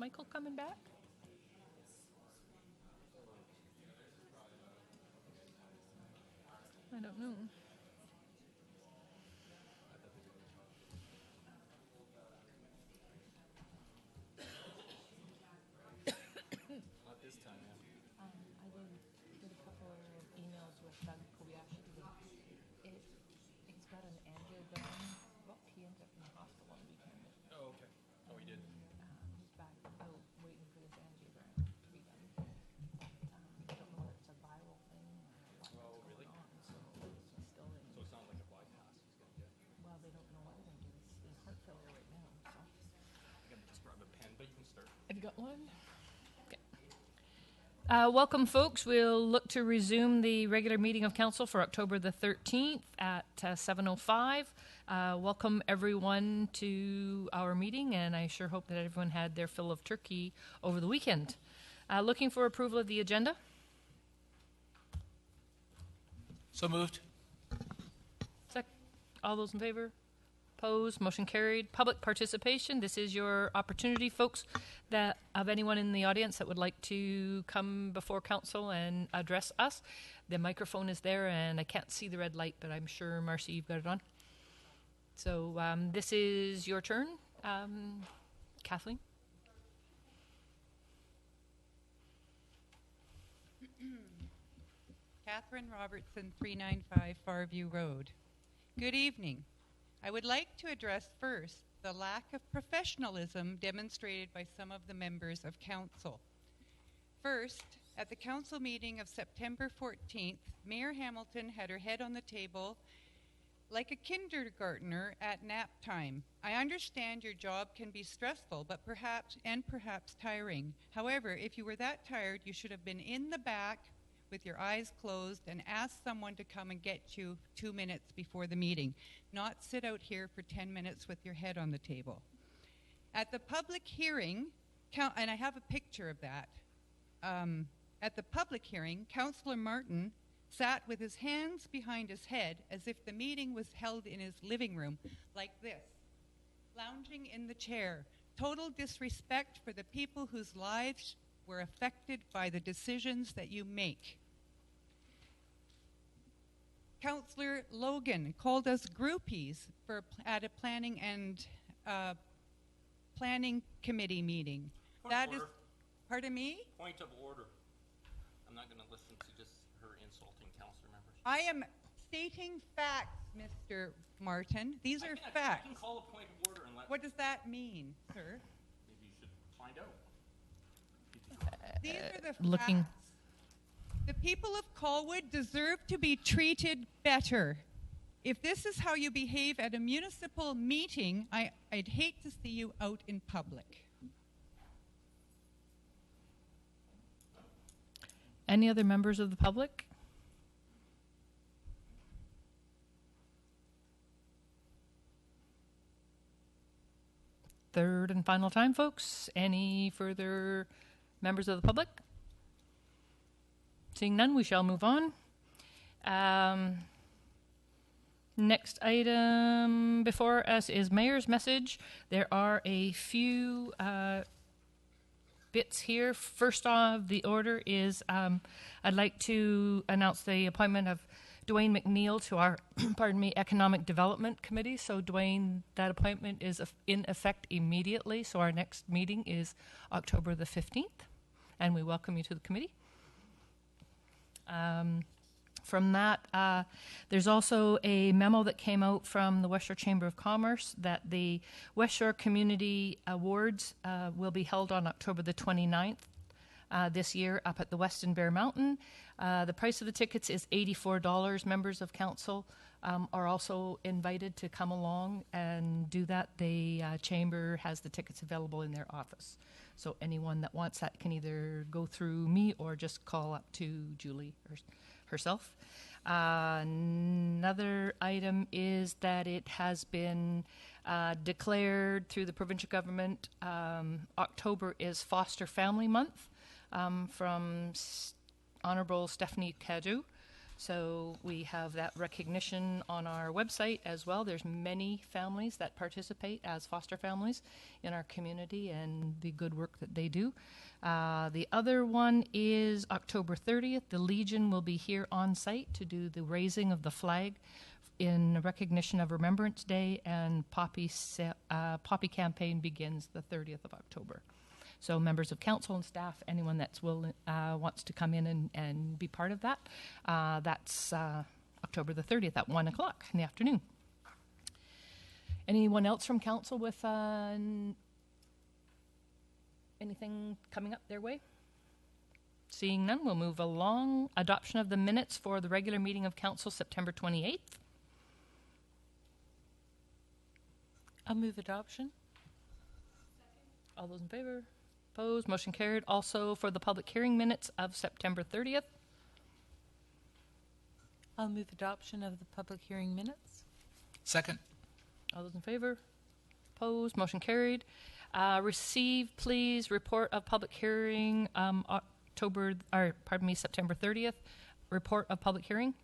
Michael coming back? I don't know. Not this time, yeah. I did a couple of emails with Doug Kobayashi. He's got an angiogram book. He ended up in the hospital on the weekend. Oh, okay. Oh, he did. He's back out waiting for this angiogram to be done. But I don't know whether it's a viral thing or what's Oh, really? going on. So he's still in. So it's not like a bypass he's going to get. Well, they don't know what they're going to do. He's in heart failure right now. So. I'm going to just grab a pen, but you can start. Have you got one? Okay. Welcome, folks. We'll look to resume the regular meeting of council for October the 13th at 7:05. Welcome, everyone, to our meeting, and I sure hope that everyone had their fill of turkey over the weekend. Looking for approval of the agenda? So moved. All those in favor? Opposed? Motion carried. Public participation. This is your opportunity, folks, that of anyone in the audience that would like to come before council and address us. The microphone is there, and I can't see the red light, but I'm sure, Marcy, you've got it on. So this is your turn. Kathleen? Catherine Robertson, 395 Farview Road. Good evening. I would like to address first the lack of professionalism demonstrated by some of the members of council. First, at the council meeting of September 14th, Mayor Hamilton had her head on the table like a kindergartner at nap time. I understand your job can be stressful, but perhaps tiring. However, if you were that tired, you should have been in the back with your eyes closed and ask someone to come and get you 2 minutes before the meeting, not sit out here for 10 minutes with your head on the table. At the public hearing, and I have a picture of that, at the public hearing, Councillor Martin sat with his hands behind his head as if the meeting was held in his living room, like this, lounging in the chair. Total disrespect for the people whose lives were affected by the decisions that you make. Councillor Logan called us groupies at a planning committee meeting. Point of order. Pardon me? Point of order. I'm not going to listen to just her insulting councillor members. I am stating facts, Mr. Martin. These are facts. I can call a point of order and let... What does that mean, sir? Maybe you should find out. These are the Looking. facts. The people of Colwood deserve to be treated better. If this is how you behave at a municipal meeting, I'd hate to see you out in public. Any other members of the public? Third and final time, folks. Any further members of the public? Seeing none, we shall move on. Next item before us is Mayor's message. There are a few bits here. First of the order is I'd like to announce the appointment of Dwayne McNeil to our Economic Development Committee. So Dwayne, that appointment is in effect immediately. So our next meeting is October the 15th, and we welcome you to the committee. From that, there's also a memo that came out from the West Shore Chamber of Commerce that the West Shore Community Awards will be held on October the 29th this year up at the Weston Bear Mountain. The price of the tickets is $84. Members of council are also invited to come along and do that. The chamber has the tickets available in their office. So anyone that wants that can either go through me or just call up to Julie herself. Another item is that it has been declared through the provincial government October is Foster Family Month from Honourable Stephanie Cadieux. So we have that recognition on our website as well. There's many families that participate as foster families in our community and the good work that they do. The other one is October 30th. The Legion will be here on site to do the raising of the flag in recognition of Remembrance Day, and Poppy campaign begins the 30th of October. So members of council and staff, anyone that's wants to come in and be part of that, that's October the 30th at 1 o'clock in the afternoon. Anyone else from council with anything coming up their way? Seeing none, we'll move along. Adoption of the minutes for the regular meeting of council September 28th. I'll move adoption. All those in favor? Opposed? Motion carried. Also for the public hearing minutes of September 30th. I'll move adoption of the public hearing minutes. Second. All those in favor? Opposed? Motion carried. Receive, please, report of public hearing September 30th. Report of public hearing.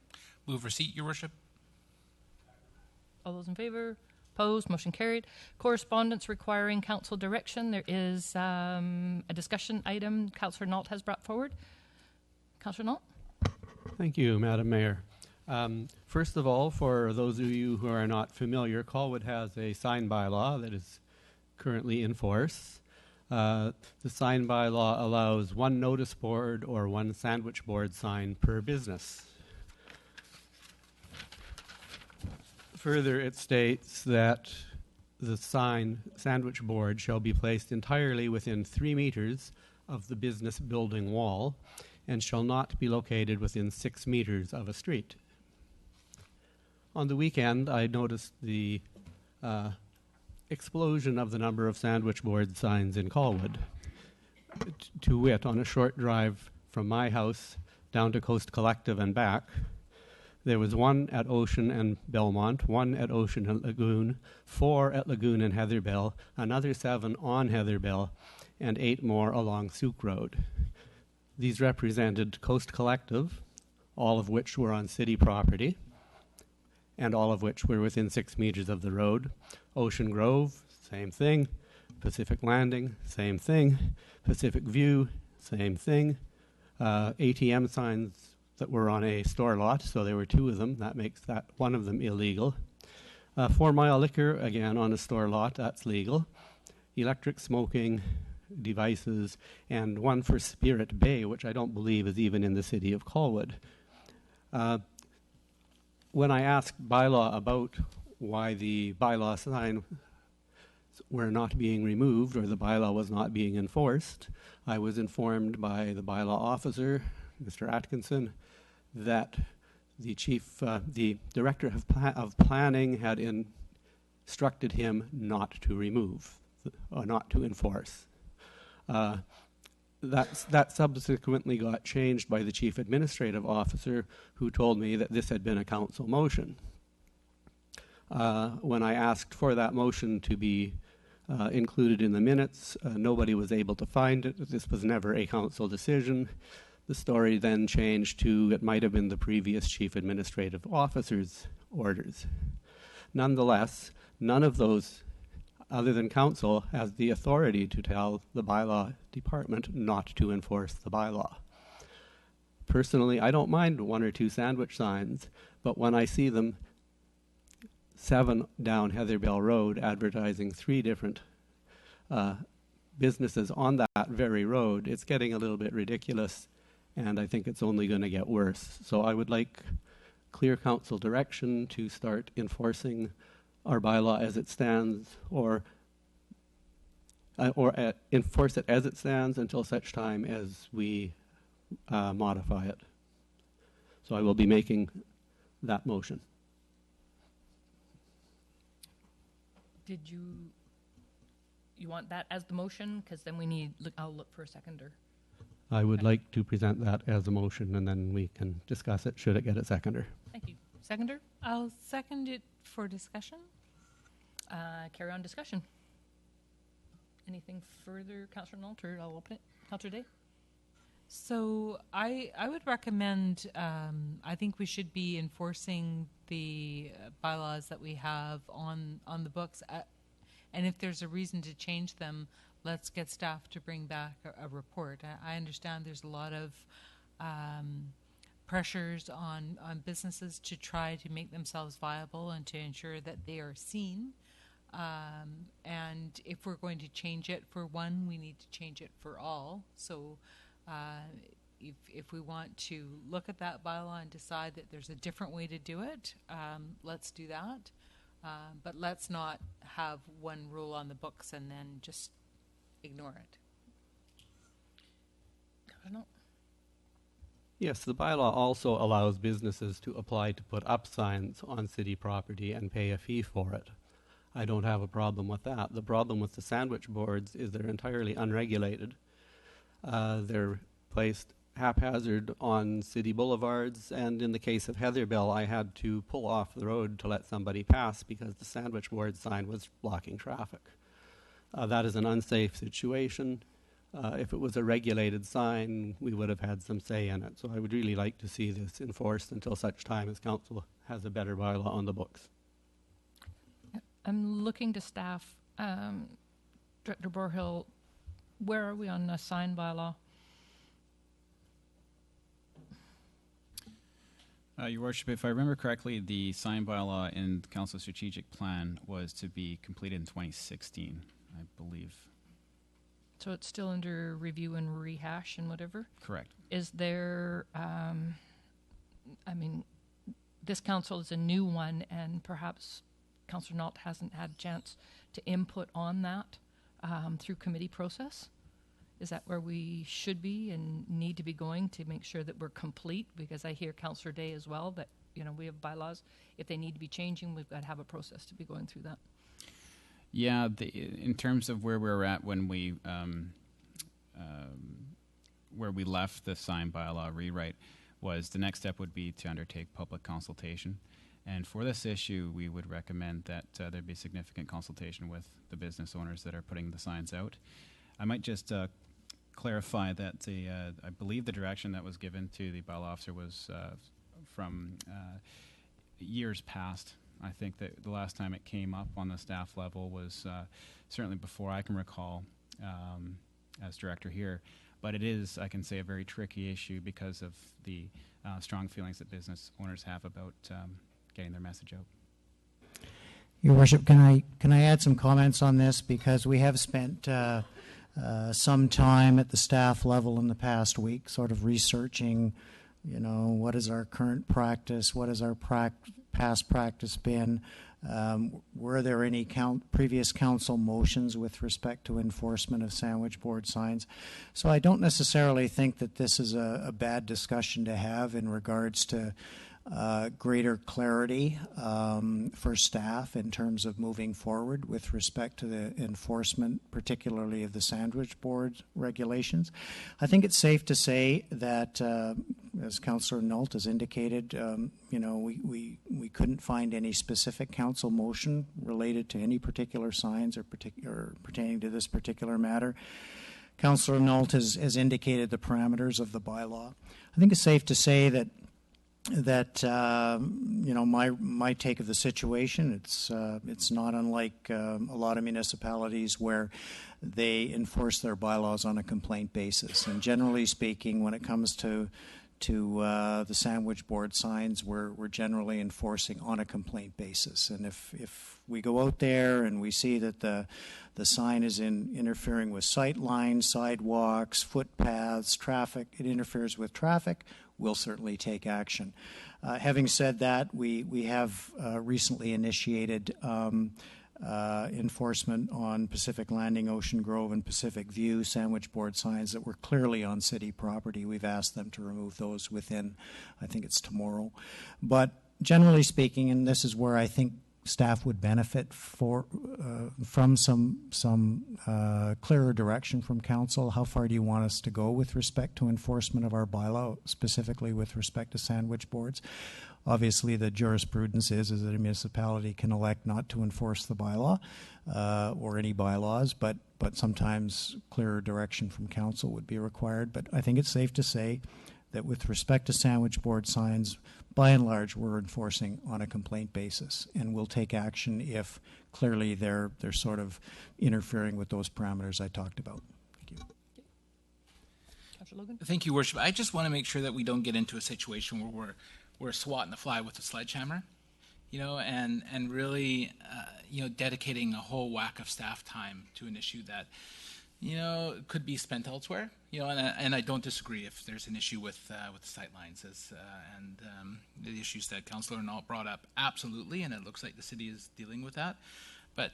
Move receipt, Your Worship. All those in favor? Opposed? Motion carried. Correspondence requiring council direction. There is a discussion item Councillor Nault has brought forward. Councillor Nault? Thank you, Madam Mayor. First of all, for those of you who are not familiar, Colwood has a sign bylaw that is currently in force. The sign bylaw allows one notice board or one sandwich board sign per business. Further, it states that the sandwich board shall be placed entirely within 3 meters of the business building wall and shall not be located within 6 meters of a street. On the weekend, I noticed the explosion of the number of sandwich board signs in Colwood. To wit, on a short drive from my house down to Coast Collective and back, there was one at Ocean and Belmont, one at Ocean and Lagoon, 4 at Lagoon and Heatherbell, another 7 on Heatherbell, and 8 more along Souk Road. These represented Coast Collective, all of which were on city property, and all of which were within 6 meters of the road. Ocean Grove, same thing. Pacific Landing, same thing. Pacific View, same thing. ATM signs that were on a store lot, so there were 2 of them. That makes that one of them illegal. 4 Mile Liquor, again on a store lot, that's legal. Electric smoking devices, and one for Spirit Bay, which I don't believe is even in the city of Colwood. When I asked bylaw about why the bylaw sign were not being removed or the bylaw was not being enforced, I was informed by the bylaw officer, Mr. Atkinson, that the director of planning had instructed him not to remove or not to enforce. That subsequently got changed by the chief administrative officer, who told me that this had been a council motion. When I asked for that motion to be included in the minutes, nobody was able to find it. This was never a council decision. The story then changed to it might have been the previous chief administrative officer's orders. Nonetheless, none of those, other than council, has the authority to tell the bylaw department not to enforce the bylaw. Personally, I don't mind 1 or 2 sandwich signs, but when I see them 7 down Heatherbell Road advertising 3 different businesses on that very road, it's getting a little bit ridiculous, and I think it's only going to get worse. So I would like clear council direction to start enforcing our bylaw as it stands, or enforce it as it stands until such time as we modify it. So I will be making that motion. Did you want that as the motion? Because then we need, I'll look for a seconder. I would like to present that as a motion, and then we can discuss it should it get a seconder. Thank you. Seconder? I'll second it for discussion. Carry on discussion. Anything further, Councillor Nault, or I'll open it. Councillor Day? So I would recommend, I think we should be enforcing the bylaws that we have on the books. And if there's a reason to change them, let's get staff to bring back a report. I understand there's a lot of pressures on businesses to try to make themselves viable and to ensure that they are seen. And if we're going to change it for one, we need to change it for all. So if we want to look at that bylaw and decide that there's a different way to do it, let's do that. But let's not have one rule on the books and then just ignore it. I don't know. Yes, the bylaw also allows businesses to apply to put up signs on city property and pay a fee for it. I don't have a problem with that. The problem with the sandwich boards is they're entirely unregulated. They're placed haphazard on city boulevards, and in the case of Heatherbell, I had to pull off the road to let somebody pass because the sandwich board sign was blocking traffic. That is an unsafe situation. If it was a regulated sign, we would have had some say in it. So I would really like to see this enforced until such time as council has a better bylaw on the books. I'm looking to staff. Director Borhill, where are we on the sign bylaw? Your Worship, if I remember correctly, the sign bylaw in the Council Strategic Plan was to be completed in 2016, I believe. So it's still under review and rehash and whatever? Correct. Is there, this council is a new one, and perhaps Councillor Nault hasn't had a chance to input on that through committee process? Is that where we should be and need to be going to make sure that we're complete? Because I hear Councillor Day as well that, we have bylaws. If they need to be changing, we've got to have a process to be going through that. Yeah, in terms of where we're at when we where we left the sign bylaw rewrite was the next step would be to undertake public consultation. And for this issue, we would recommend that there be significant consultation with the business owners that are putting the signs out. I might just clarify that I believe the direction that was given to the bylaw officer was from years past. I think that the last time it came up on the staff level was certainly before I can recall as director here. But it is, I can say, a very tricky issue because of the strong feelings that business owners have about getting their message out. Your Worship, can I add some comments on this, because we have spent some time at the staff level in the past week sort of researching, what is our current practice, what has our past practice been, were there any previous council motions with respect to enforcement of sandwich board signs. So I don't necessarily think that this is a bad discussion to have in regards to greater clarity for staff in terms of moving forward with respect to the enforcement, particularly of the sandwich board regulations. I think it's safe to say that, as Councillor Nault has indicated, we couldn't find any specific council motion related to any particular signs or pertaining to this particular matter. Councillor Nault has indicated the parameters of the bylaw. I think it's safe to say that my take of the situation, it's not unlike a lot of municipalities where they enforce their bylaws on a complaint basis. And generally speaking, when it comes to the sandwich board signs, we're generally enforcing on a complaint basis. And if we go out there and we see that the sign is interfering with sight lines, sidewalks, footpaths, traffic, it interferes with traffic, we'll certainly take action. Having said that, we have recently initiated enforcement on Pacific Landing, Ocean Grove, and Pacific View sandwich board signs that were clearly on city property. We've asked them to remove those within, I think it's tomorrow. But generally speaking, and this is where I think staff would benefit from some clearer direction from council. How far do you want us to go with respect to enforcement of our bylaw, specifically with respect to sandwich boards? Obviously, the jurisprudence is that a municipality can elect not to enforce the bylaw or any bylaws, but sometimes clearer direction from council would be required. But I think it's safe to say that with respect to sandwich board signs, by and large, we're enforcing on a complaint basis, and we'll take action if clearly they're sort of interfering with those parameters I talked about. Thank you. Councillor Logan? Thank you, Worship. I just want to make sure that we don't get into a situation where we're swatting the fly with a sledgehammer, and really, dedicating a whole whack of staff time to an issue that, could be spent elsewhere. And I don't disagree if there's an issue with the sight lines and the issues that Councillor Nault brought up. Absolutely, and it looks like the city is dealing with that. But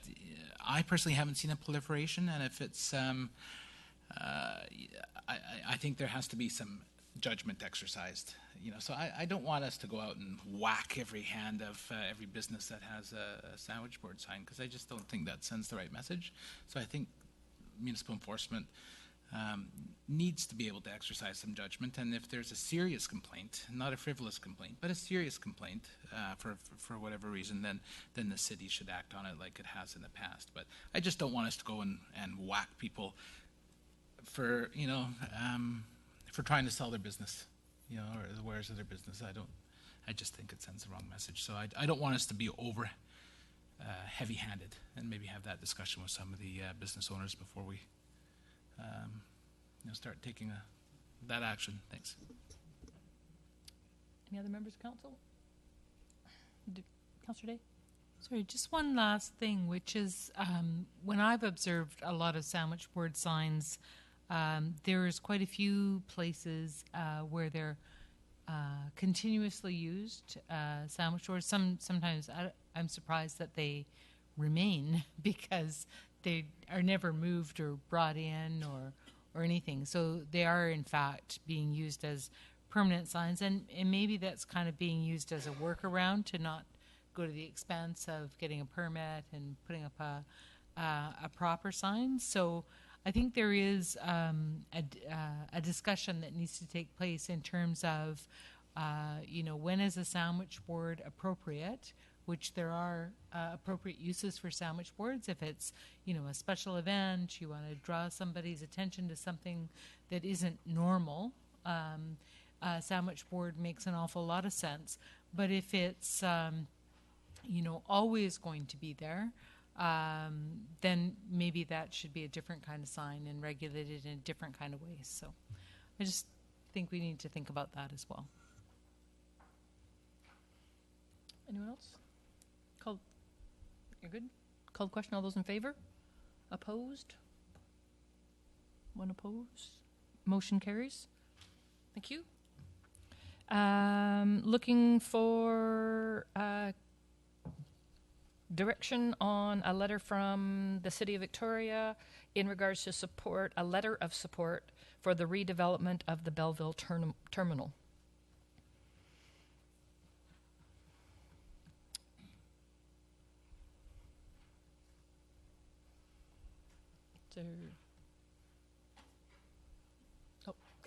I personally haven't seen a proliferation, and if it's, I think there has to be some judgment exercised. So I don't want us to go out and whack every hand of every business that has a sandwich board sign, because I just don't think that sends the right message. So I think municipal enforcement needs to be able to exercise some judgment, and if there's a serious complaint, not a frivolous complaint, but a serious complaint for whatever reason, then the city should act on it like it has in the past. But I just don't want us to go and whack people for for trying to sell their business, or the wares of their business. I just think it sends the wrong message. So I don't want us to be over heavy-handed, and maybe have that discussion with some of the business owners before we start taking that action. Thanks. Any other members of council? Councillor Day? Sorry, just one last thing, which is when I've observed a lot of sandwich board signs, there's quite a few places where they're continuously used, sandwich boards. Sometimes I'm surprised that they remain because they are never moved or brought in or anything. So they are, in fact, being used as permanent signs, and maybe that's kind of being used as a workaround to not go to the expense of getting a permit and putting up a proper sign. So I think there is a discussion that needs to take place in terms of, when is a sandwich board appropriate, which there are appropriate uses for sandwich boards. If it's, a special event, you want to draw somebody's attention to something that isn't normal, a sandwich board makes an awful lot of sense. But if it's, always going to be there, then maybe that should be a different kind of sign and regulated in a different kind of way. So I just think we need to think about that as well. Anyone else? You're good? Called question. All those in favor? Opposed? One opposed? Motion carries. Thank you. Looking for direction on a letter from the City of Victoria in regards to a letter of support for the redevelopment of the Belleville terminal.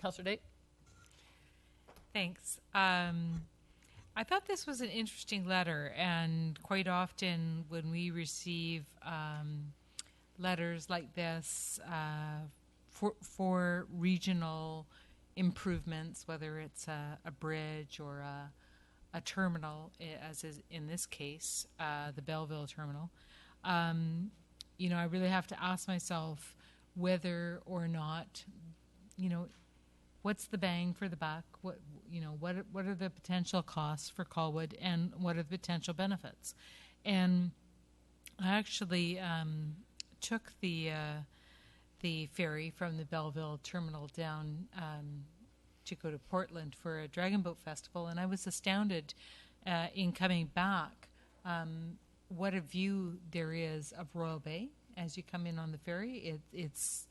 Councillor Day. Thanks. I thought this was an interesting letter, and quite often when we receive letters like this for regional improvements, whether it's a bridge or a terminal, as is in this case, the Belleville terminal, I really have to ask myself whether or not, what's the bang for the buck? What are the potential costs for Colwood, and what are the potential benefits? And I actually took the ferry from the Belleville terminal down to go to Portland for a Dragon Boat Festival, and I was astounded in coming back what a view there is of Royal Bay as you come in on the ferry. It's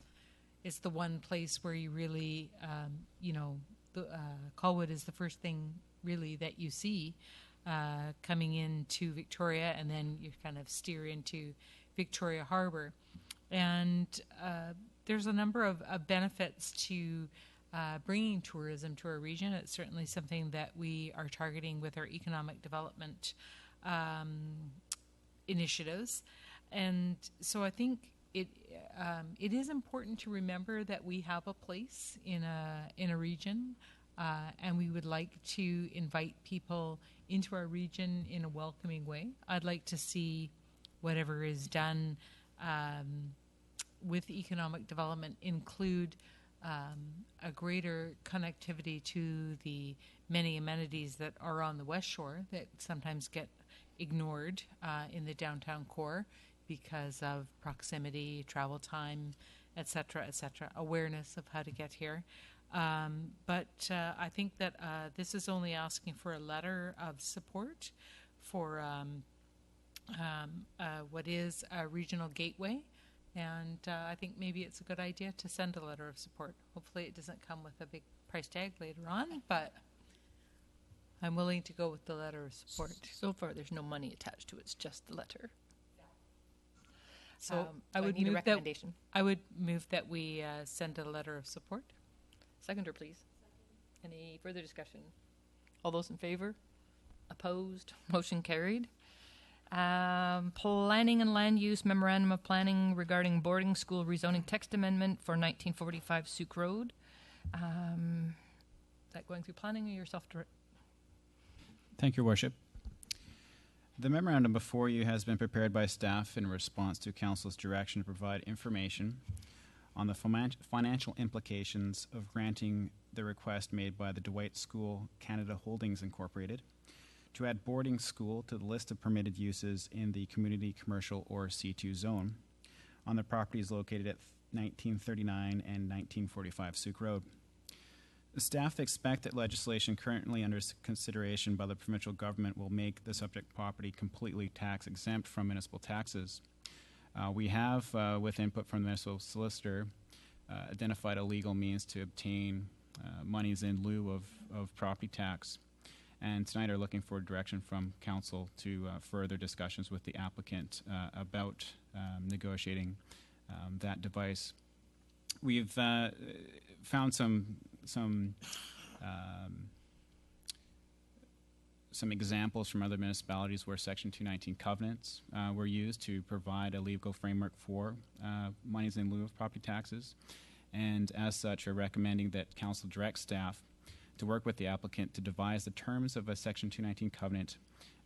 the one place where you really, Colwood is the first thing really that you see coming into Victoria, and then you kind of steer into Victoria Harbour. And there's a number of benefits to bringing tourism to our region. It's certainly something that we are targeting with our economic development initiatives. And so I think it is important to remember that we have a place in a region, and we would like to invite people into our region in a welcoming way. I'd like to see whatever is done with economic development include a greater connectivity to the many amenities that are on the West Shore that sometimes get ignored in the downtown core because of proximity, travel time, etc., awareness of how to get here. But I think that this is only asking for a letter of support for what is a regional gateway. And I think maybe it's a good idea to send a letter of support. Hopefully it doesn't come with a big price tag later on, but I'm willing to go with the letter of support. So far, there's no money attached to it. It's just the letter. So I would need a recommendation. I would move that we send a letter of support. Seconder, please. Any further discussion? All those in favor? Opposed? Motion carried. Planning and Land Use Memorandum of Planning regarding boarding school rezoning text amendment for 1945 Souk Road. Is that going through planning or yourself? Thank you, Your Worship. The memorandum before you has been prepared by staff in response to Council's direction to provide information on the financial implications of granting the request made by the Dwight School Canada Holdings Incorporated to add boarding school to the list of permitted uses in the community, commercial, or C2 zone on the properties located at 1939 and 1945 Souk Road. The staff expect that legislation currently under consideration by the provincial government will make the subject property completely tax exempt from municipal taxes. We have, with input from the municipal solicitor, identified a legal means to obtain monies in lieu of property tax. And tonight are looking for direction from council to further discussions with the applicant about negotiating that device. We've found some examples from other municipalities where Section 219 covenants were used to provide a legal framework for monies in lieu of property taxes, and as such are recommending that council direct staff to work with the applicant to devise the terms of a Section 219 covenant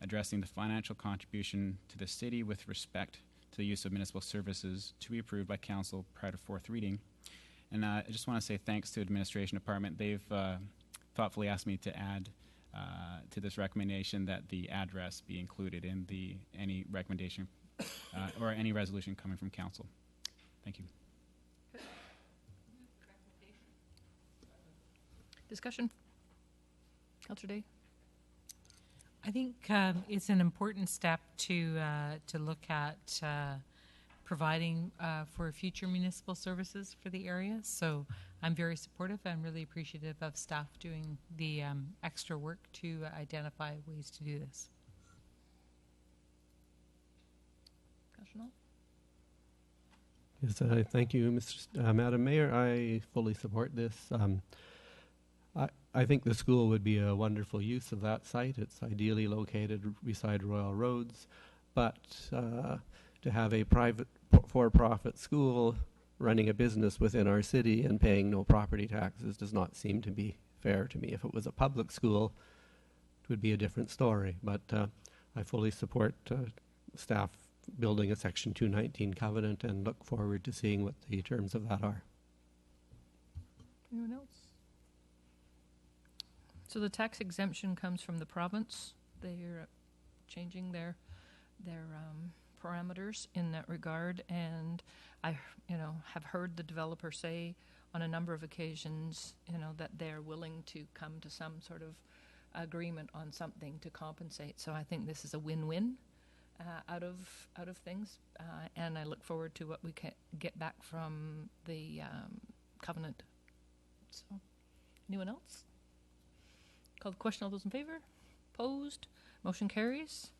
addressing the financial contribution to the city with respect to the use of municipal services to be approved by council prior to fourth reading. And I just want to say thanks to Administration Department. They've thoughtfully asked me to add to this recommendation that the address be included in any recommendation or any resolution coming from council. Thank you. Discussion? Councillor Day? I think it's an important step to look at providing for future municipal services for the area. So I'm very supportive. I'm really appreciative of staff doing the extra work to identify ways to do this. Councillor Knoll? Yes, thank you, Madam Mayor. I fully support this. I think the school would be a wonderful use of that site. It's ideally located beside Royal Roads, but to have a private for-profit school running a business within our city and paying no property taxes does not seem to be fair to me. If it was a public school, it would be a different story. But I fully support staff building a Section 219 covenant and look forward to seeing what the terms of that are. Anyone else? So the tax exemption comes from the province. They're changing their parameters in that regard, and I, have heard the developer say on a number of occasions, that they're willing to come to some sort of agreement on something to compensate. So I think this is a win-win out of things, and I look forward to what we can get back from the covenant. So, anyone else? Call the question. All those in favor? Opposed? Motion carries.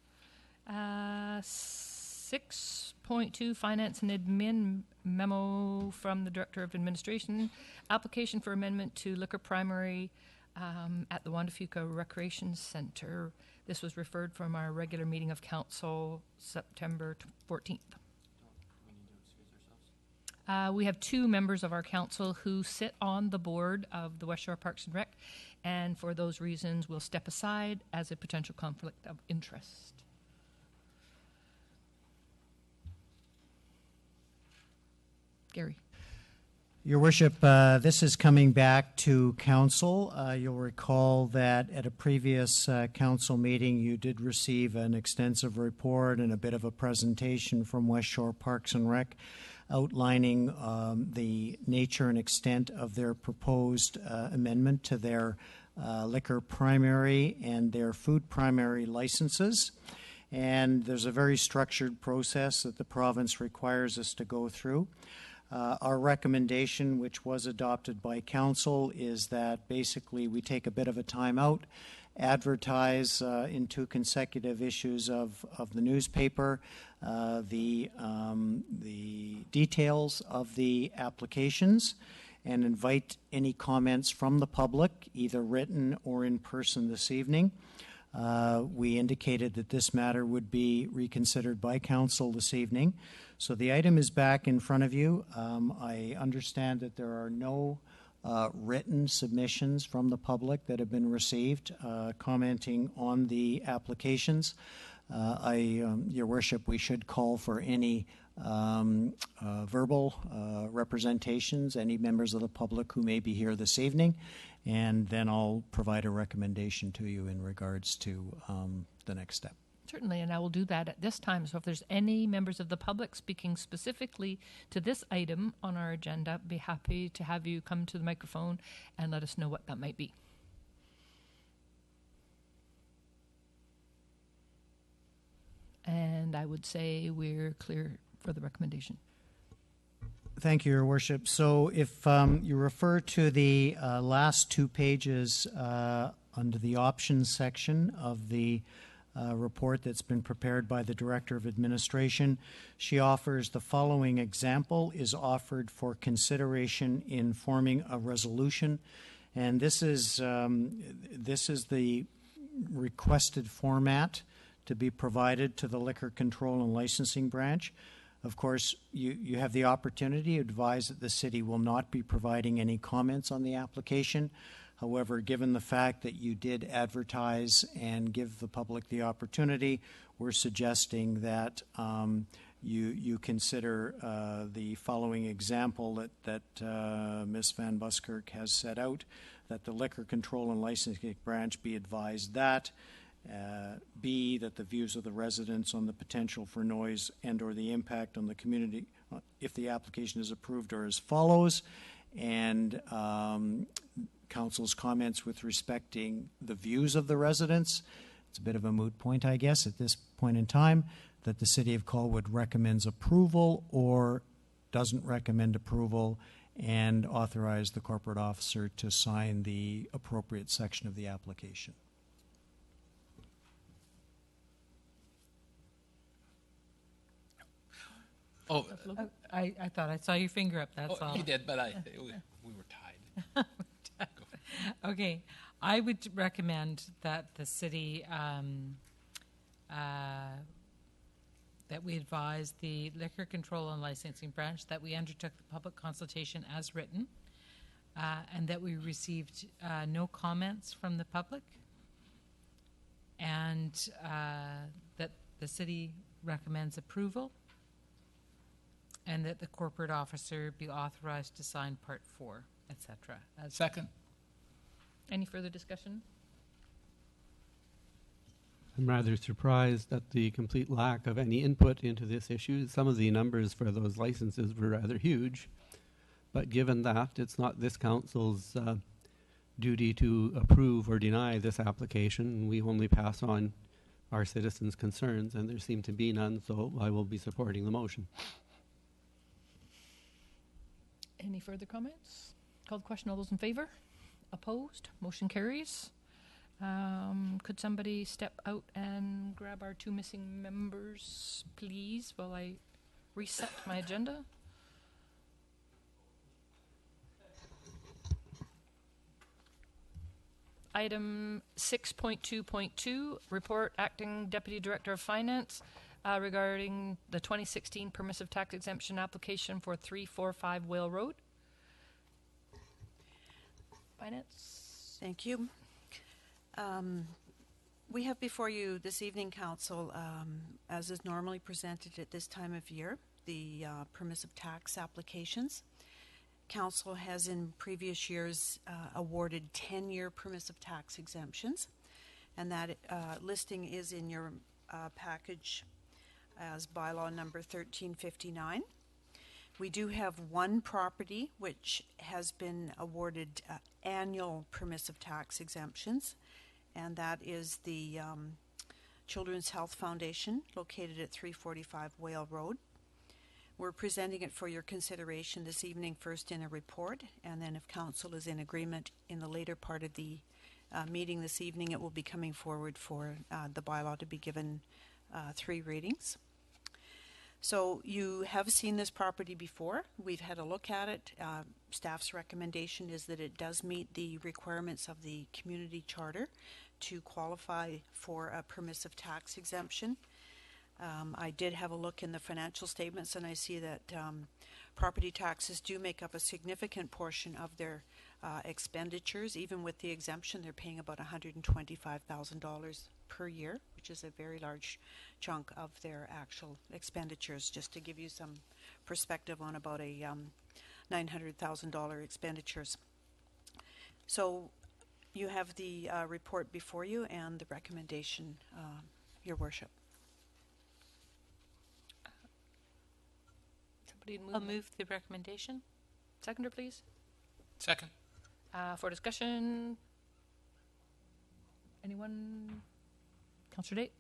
6.2, Finance and Admin memo from the Director of Administration. Application for amendment to liquor primary at the Juan de Fuca Recreation Center. This was referred from our regular meeting of council September 14th. Do we need to excuse ourselves? We have 2 members of our council who sit on the board of the West Shore Parks and Rec, and for those reasons will step aside as a potential conflict of interest. Gary. Your Worship, this is coming back to council. You'll recall that at a previous council meeting, you did receive an extensive report and a bit of a presentation from West Shore Parks and Rec outlining the nature and extent of their proposed amendment to their liquor primary and their food primary licenses. And there's a very structured process that the province requires us to go through. Our recommendation, which was adopted by council, is that basically we take a bit of a time out, advertise in 2 consecutive issues of the newspaper the details of the applications, and invite any comments from the public, either written or in person this evening. We indicated that this matter would be reconsidered by council this evening. So the item is back in front of you. I understand that there are no written submissions from the public that have been received commenting on the applications. Your Worship, we should call for any verbal representations, any members of the public who may be here this evening, and then I'll provide a recommendation to you in regards to the next step. Certainly, and I will do that at this time. So if there's any members of the public speaking specifically to this item on our agenda, I'd be happy to have you come to the microphone and let us know what that might be. And I would say we're clear for the recommendation. Thank you, Your Worship. So if you refer to the last 2 pages under the options section of the report that's been prepared by the Director of Administration, she offers the following example is offered for consideration in forming a resolution. And this is the requested format to be provided to the Liquor Control and Licensing Branch. Of course, you have the opportunity to advise that the city will not be providing any comments on the application. However, given the fact that you did advertise and give the public the opportunity, we're suggesting that you consider the following example that Ms. Van Buskirk has set out, that the Liquor Control and Licensing Branch be advised that B, that the views of the residents on the potential for noise and or the impact on the community if the application is approved are as follows, and council's comments with respecting the views of the residents. It's a bit of a moot point, I guess, at this point in time, that the City of Colwood recommends approval or doesn't recommend approval, and authorize the corporate officer to sign the appropriate section of the application. Oh, I thought I saw your finger up, that's all. he did, but we were tied. Okay, I would recommend that the city, that we advise the Liquor Control and Licensing Branch that we undertook the public consultation as written, and that we received no comments from the public, and that the city recommends approval, and that the corporate officer be authorized to sign Part 4, etc. Second. Any further discussion? I'm rather surprised at the complete lack of any input into this issue. Some of the numbers for those licenses were rather huge, but given that it's not this council's duty to approve or deny this application, we only pass on our citizens' concerns, and there seem to be none, so I will be supporting the motion. Any further comments? Call the question. All those in favor? Opposed? Motion carries. Could somebody step out and grab our 2 missing members, please, while I reset my agenda? Item 6.2.2, report acting Deputy Director of Finance regarding the 2016 permissive tax exemption application for 345 Whale Road. Finance? Thank you. We have before you this evening, Council, as is normally presented at this time of year, the permissive tax applications. Council has in previous years awarded 10-year permissive tax exemptions, and that listing is in your package as bylaw number 1359. We do have one property which has been awarded annual permissive tax exemptions, and that is the Children's Health Foundation located at 345 Whale Road. We're presenting it for your consideration this evening, first in a report, and then if Council is in agreement in the later part of the meeting this evening, it will be coming forward for the bylaw to be given 3 readings. So you have seen this property before. We've had a look at it. Staff's recommendation is that it does meet the requirements of the community charter to qualify for a permissive tax exemption. I did have a look in the financial statements, and I see that property taxes do make up a significant portion of their expenditures. Even with the exemption, they're paying about $125,000 per year, which is a very large chunk of their actual expenditures, just to give you some perspective on about a $900,000 expenditures. So you have the report before you and the recommendation, Your Worship. I'll move the recommendation. Seconder, please. Second. For discussion, anyone? Councillor Date?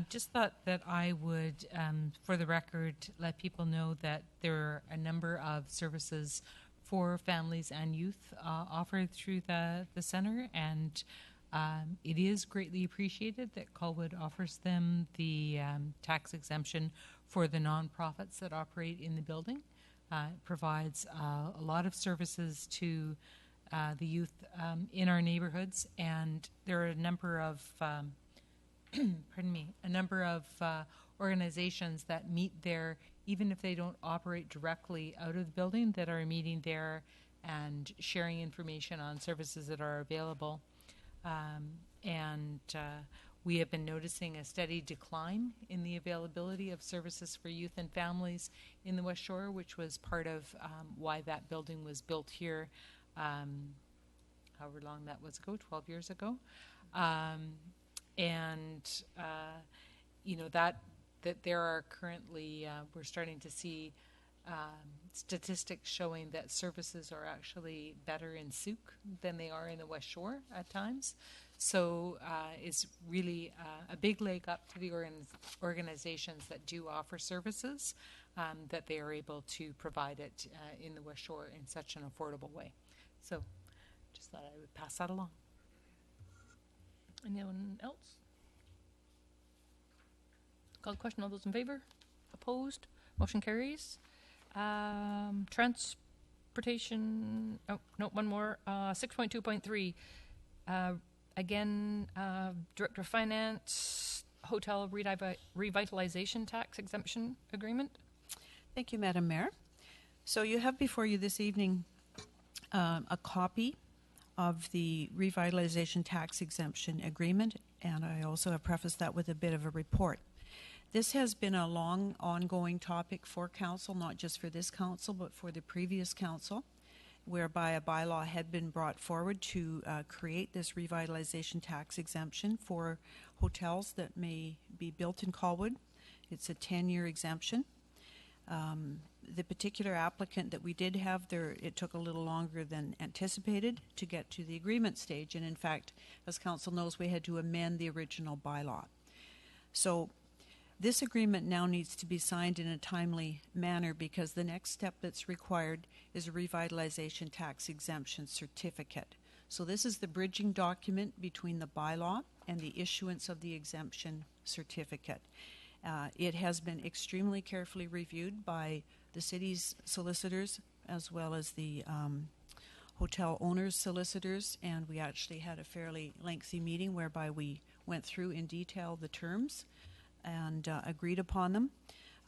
Just thought that I would, for the record, let people know that there are a number of services for families and youth offered through the centre, and it is greatly appreciated that Colwood offers them the tax exemption for the nonprofits that operate in the building. It provides a lot of services to the youth in our neighborhoods, and there are a number of organizations that meet there, even if they don't operate directly out of the building, that are meeting there and sharing information on services that are available. We have been noticing a steady decline in the availability of services for youth and families in the West Shore, which was part of why that building was built here, however long that was ago, 12 years ago. That there are currently, we're starting to see statistics showing that services are actually better in Souk than they are in the West Shore at times. So it's really a big leg up to the organizations that do offer services, that they are able to provide it in the West Shore in such an affordable way. So just thought I would pass that along. Anyone else? Call the question. All those in favor? Opposed? Motion carries. Transportation. Oh, no, one more. 6.2.3. Again, Director of Finance, Hotel Revitalization Tax Exemption Agreement. Thank you, Madam Mayor. So you have before you this evening a copy of the Revitalization Tax Exemption Agreement, and I also have prefaced that with a bit of a report. This has been a long, ongoing topic for Council, not just for this Council, but for the previous Council, whereby a bylaw had been brought forward to create this revitalization tax exemption for hotels that may be built in Colwood. It's a 10-year exemption. The particular applicant that we did have there, it took a little longer than anticipated to get to the agreement stage, and in fact, as Council knows, we had to amend the original bylaw. So this agreement now needs to be signed in a timely manner, because the next step that's required is a revitalization tax exemption certificate. So this is the bridging document between the bylaw and the issuance of the exemption certificate. It has been extremely carefully reviewed by the city's solicitors as well as the hotel owners' solicitors, and we actually had a fairly lengthy meeting whereby we went through in detail the terms and agreed upon them.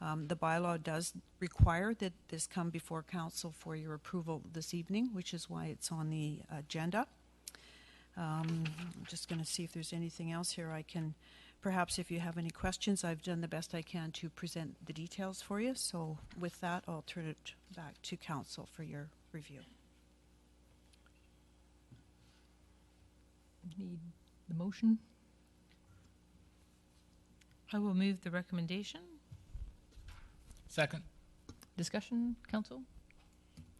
The bylaw does require that this come before council for your approval this evening, which is why it's on the agenda. I'm just going to see if there's anything else here I can, perhaps if you have any questions, I've done the best I can to present the details for you. So with that, I'll turn it back to council for your review. Need the motion? I will move the recommendation. Second. Discussion, council?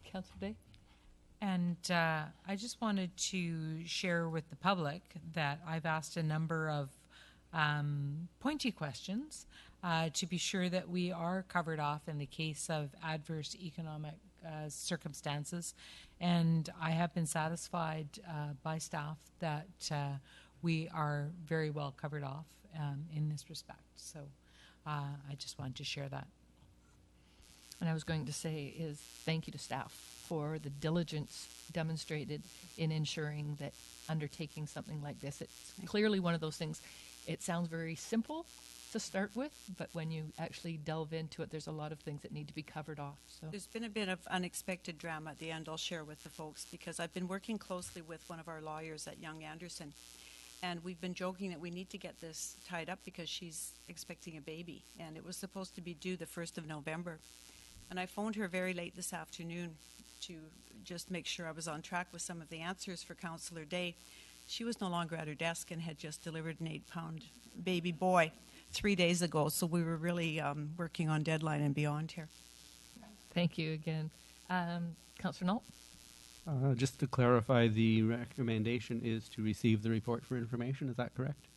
Council Day? And I just wanted to share with the public that I've asked a number of pointy questions to be sure that we are covered off in the case of adverse economic circumstances. And I have been satisfied by staff that we are very well covered off in this respect. So I just wanted to share that. And I was going to say is thank you to staff for the diligence demonstrated in ensuring that undertaking something like this, it's clearly one of those things, it sounds very simple to start with, but when you actually delve into it, there's a lot of things that need to be covered off. So There's been a bit of unexpected drama at the end I'll share with the folks, because I've been working closely with one of our lawyers at Young Anderson, and we've been joking that we need to get this tied up because she's expecting a baby, and it was supposed to be due the 1st of November. And I phoned her very late this afternoon to just make sure I was on track with some of the answers for Councillor Day. She was no longer at her desk and had just delivered an 8-pound baby boy 3 days ago, so we were really working on deadline and beyond here. thank you again. Councillor Nault? Just to clarify, the recommendation is to receive the report for information. Is that correct?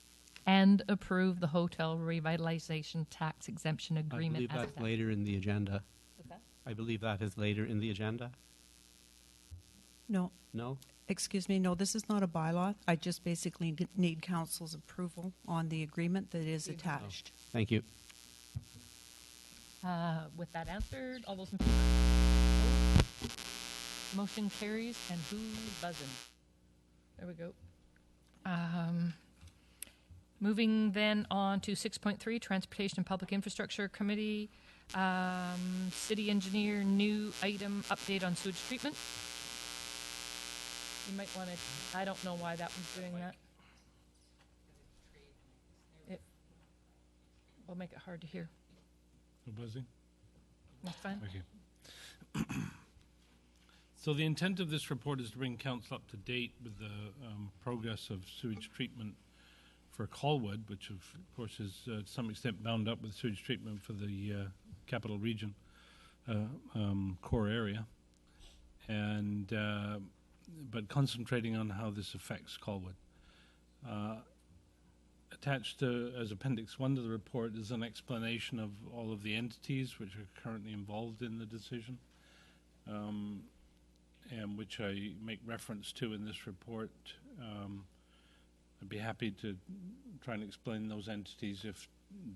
And approve the hotel revitalization tax exemption I agreement believe as that's attached. later in the agenda. What's that? I believe that is later in the agenda. No, No? excuse me, no, this is not a bylaw. I just basically need council's approval on the agreement that is attached. Thank you. With that answered, all those in favor? Motion carries, and who's buzzing? There we go. Moving then on to 6.3, Transportation and Public Infrastructure Committee. City Engineer, new item, update on sewage treatment. You might want to, I don't know why that one's doing that. It will make it hard to hear. No buzzing? That's fine. Okay. So the intent of this report is to bring council up to date with the progress of sewage treatment for Colwood, which of course is to some extent bound up with sewage treatment for the capital region core area, and but concentrating on how this affects Colwood. Attached to, as Appendix 1 to the report is an explanation of all of the entities which are currently involved in the decision, and which I make reference to in this report. I'd be happy to try and explain those entities if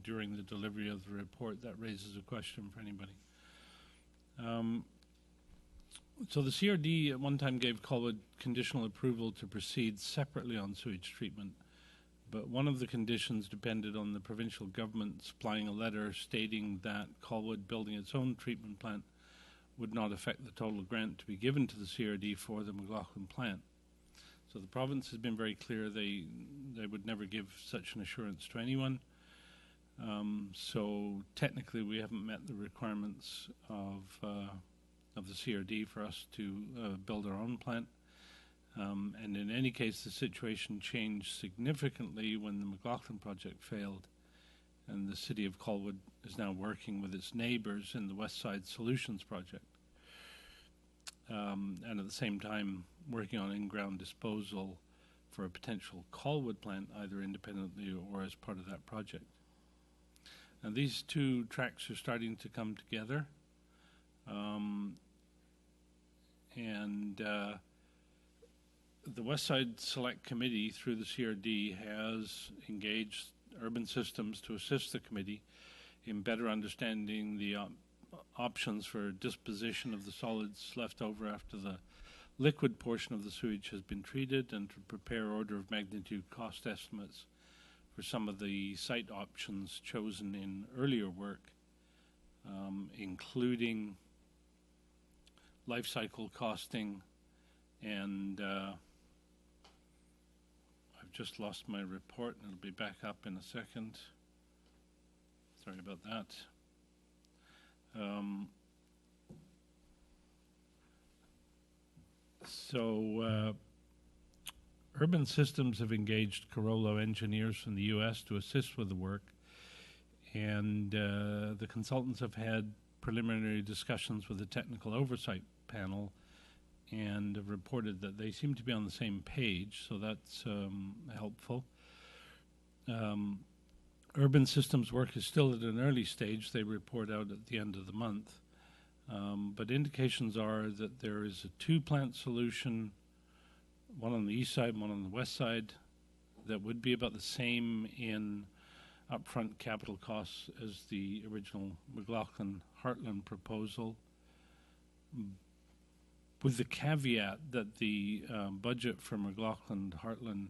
during the delivery of the report that raises a question for anybody. So the CRD at one time gave Colwood conditional approval to proceed separately on sewage treatment, but one of the conditions depended on the provincial government supplying a letter stating that Colwood building its own treatment plant would not affect the total grant to be given to the CRD for the McLaughlin plant. So the province has been very clear they would never give such an assurance to anyone. So technically we haven't met the requirements of the CRD for us to build our own plant. And in any case, the situation changed significantly when the McLaughlin project failed, and the city of Colwood is now working with its neighbours in the West Side Solutions project, and at the same time working on in-ground disposal for a potential Colwood plant, either independently or as part of that project. And these two tracks are starting to come together, and the West Side Select Committee, through the CRD, has engaged Urban Systems to assist the committee in better understanding the options for disposition of the solids left over after the liquid portion of the sewage has been treated, and to prepare order of magnitude cost estimates for some of the site options chosen in earlier work, including life cycle costing, and I've just lost my report, and it'll be back up in a second. Sorry about that. Urban Systems have engaged Carollo engineers from the U.S. to assist with the work, and the consultants have had preliminary discussions with the technical oversight panel and have reported that they seem to be on the same page, so that's helpful. Urban Systems work is still at an early stage. They report out at the end of the month. But indications are that there is a two-plant solution, one on the east side, one on the west side, that would be about the same in upfront capital costs as the original McLaughlin-Heartland proposal, with the caveat that the budget for McLaughlin-Heartland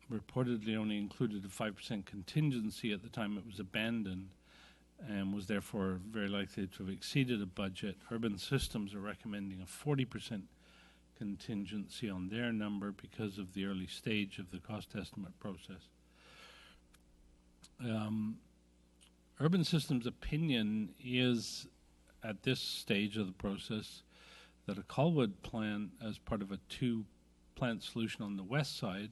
reportedly only included a 5% contingency at the time it was abandoned, and was therefore very likely to have exceeded a budget. Urban Systems are recommending a 40% contingency on their number because of the early stage of the cost estimate process. Urban Systems' opinion is, at this stage of the process, that a Colwood plant as part of a two-plant solution on the west side,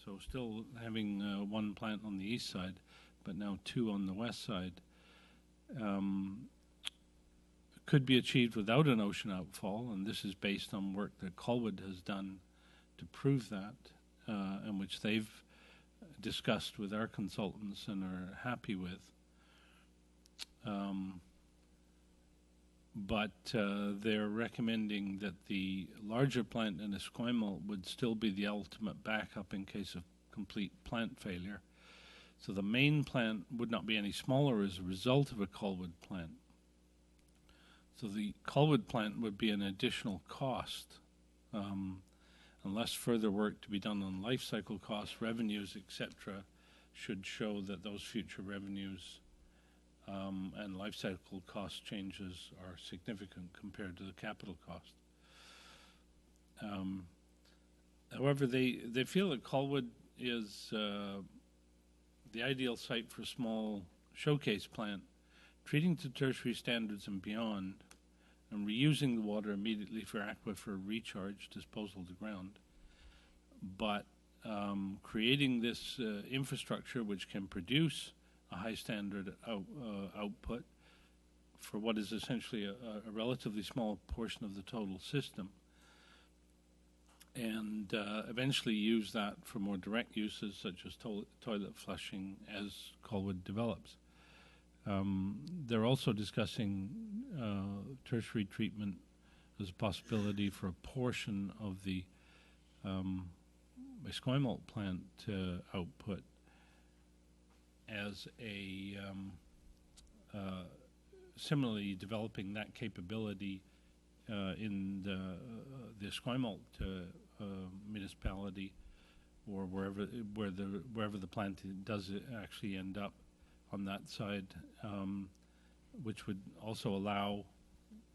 so still having one plant on the east side, but now two on the west side, could be achieved without an ocean outfall, and this is based on work that Colwood has done to prove that, and which they've discussed with our consultants and are happy with. But they're recommending that the larger plant in Esquimalt would still be the ultimate backup in case of complete plant failure. So the main plant would not be any smaller as a result of a Colwood plant. So the Colwood plant would be an additional cost, unless further work to be done on life cycle costs, revenues, etc., should show that those future revenues and life cycle cost changes are significant compared to the capital cost. However, they feel that Colwood is the ideal site for a small showcase plant, treating to tertiary standards and beyond, and reusing the water immediately for aquifer recharge, disposal to ground, but creating this infrastructure which can produce a high standard output for what is essentially a relatively small portion of the total system, and eventually use that for more direct uses such as toilet flushing as Colwood develops. They're also discussing tertiary treatment as a possibility for a portion of the Esquimalt plant output as a similarly developing that capability in the Esquimalt municipality, or wherever the plant does actually end up on that side, which would also allow,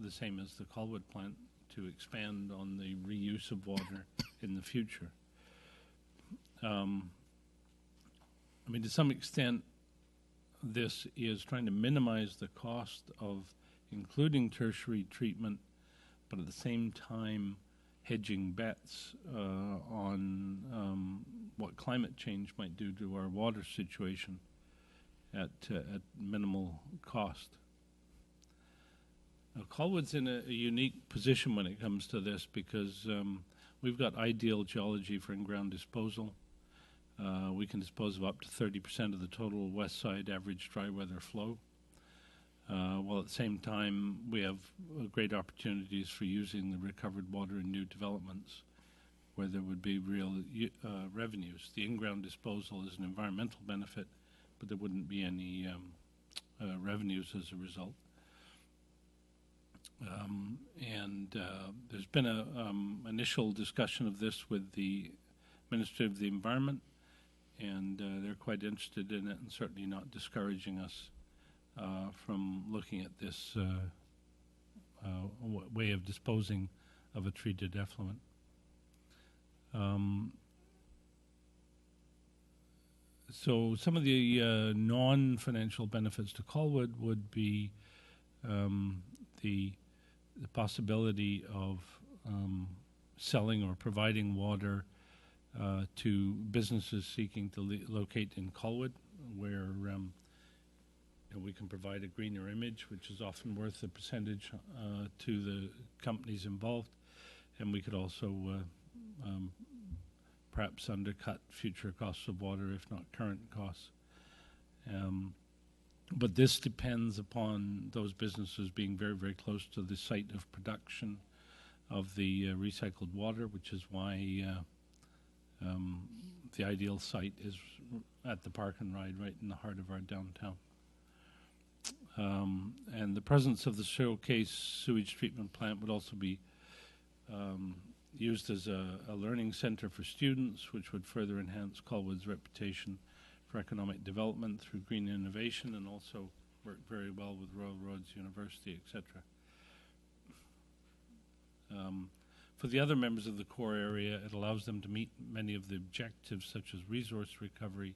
the same as the Colwood plant, to expand on the reuse of water in the future. I mean, to some extent, this is trying to minimize the cost of including tertiary treatment, but at the same time hedging bets on what climate change might do to our water situation at minimal cost. Now, Colwood's in a unique position when it comes to this because we've got ideal geology for in-ground disposal. We can dispose of up to 30% of the total west side average dry weather flow, while at the same time we have great opportunities for using the recovered water in new developments where there would be real revenues. The in-ground disposal is an environmental benefit, but there wouldn't be any revenues as a result. There's been a initial discussion of this with the Ministry of the Environment, and they're quite interested in it and certainly not discouraging us from looking at this way of disposing of a treated effluent. So some of the non-financial benefits to Colwood would be the possibility of selling or providing water to businesses seeking to locate in Colwood, where we can provide a greener image, which is often worth a percentage to the companies involved, and we could also perhaps undercut future costs of water, if not current costs. But this depends upon those businesses being very, very close to the site of production of the recycled water, which is why the ideal site is at the Park and Ride, right in the heart of our downtown. And the presence of the Showcase sewage treatment plant would also be used as a learning center for students, which would further enhance Colwood's reputation for economic development through green innovation, and also work very well with Royal Roads University, etc. For the other members of the core area, it allows them to meet many of the objectives, such as resource recovery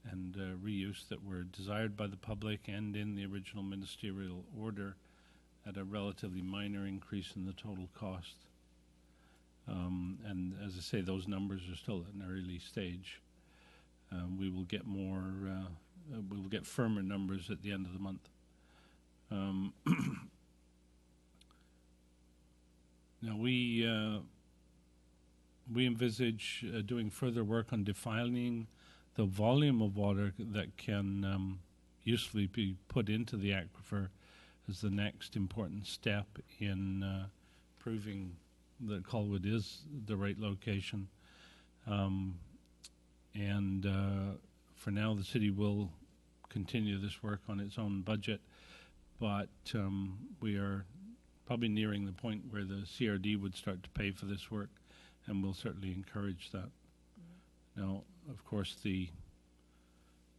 and reuse, that were desired by the public and in the original ministerial order, at a relatively minor increase in the total cost. And as I say, those numbers are still at an early stage. We will get more, we will get firmer numbers at the end of the month. Now we envisage doing further work on defining the volume of water that can usefully be put into the aquifer as the next important step in proving that Colwood is the right location. For now, the city will continue this work on its own budget, but we are probably nearing the point where the CRD would start to pay for this work, and we'll certainly encourage that. Now, of course, the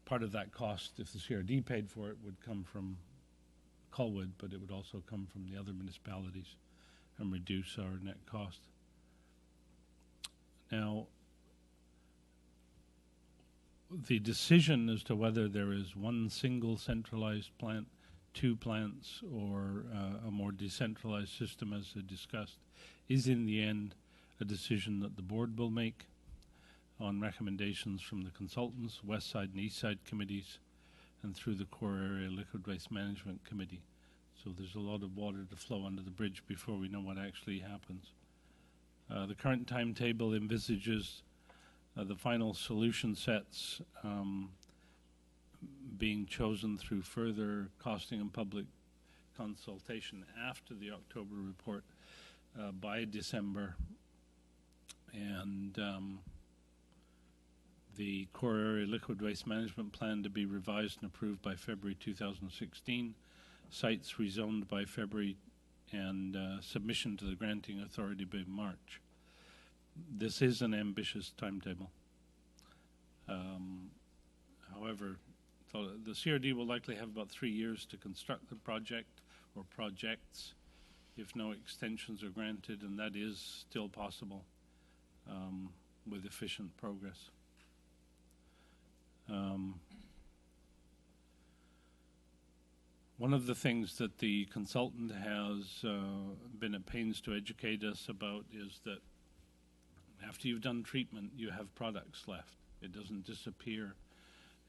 part of that cost, if the CRD paid for it, would come from Colwood, but it would also come from the other municipalities and reduce our net cost. Now, the decision as to whether there is one single centralized plant, two plants, or a more decentralized system, as discussed, is in the end a decision that the board will make on recommendations from the consultants, West Side and East Side committees, and through the Core Area Liquid Waste Management Committee. So there's a lot of water to flow under the bridge before we know what actually happens. The current timetable envisages the final solution sets being chosen through further costing and public consultation after the October report by December, and the Core Area Liquid Waste Management Plan to be revised and approved by February 2016, sites rezoned by February, and submission to the granting authority by March. This is an ambitious timetable. However, the CRD will likely have about 3 years to construct the project or projects if no extensions are granted, and that is still possible with efficient progress. One of the things that the consultant has been at pains to educate us about is that after you've done treatment, you have products left. It doesn't disappear.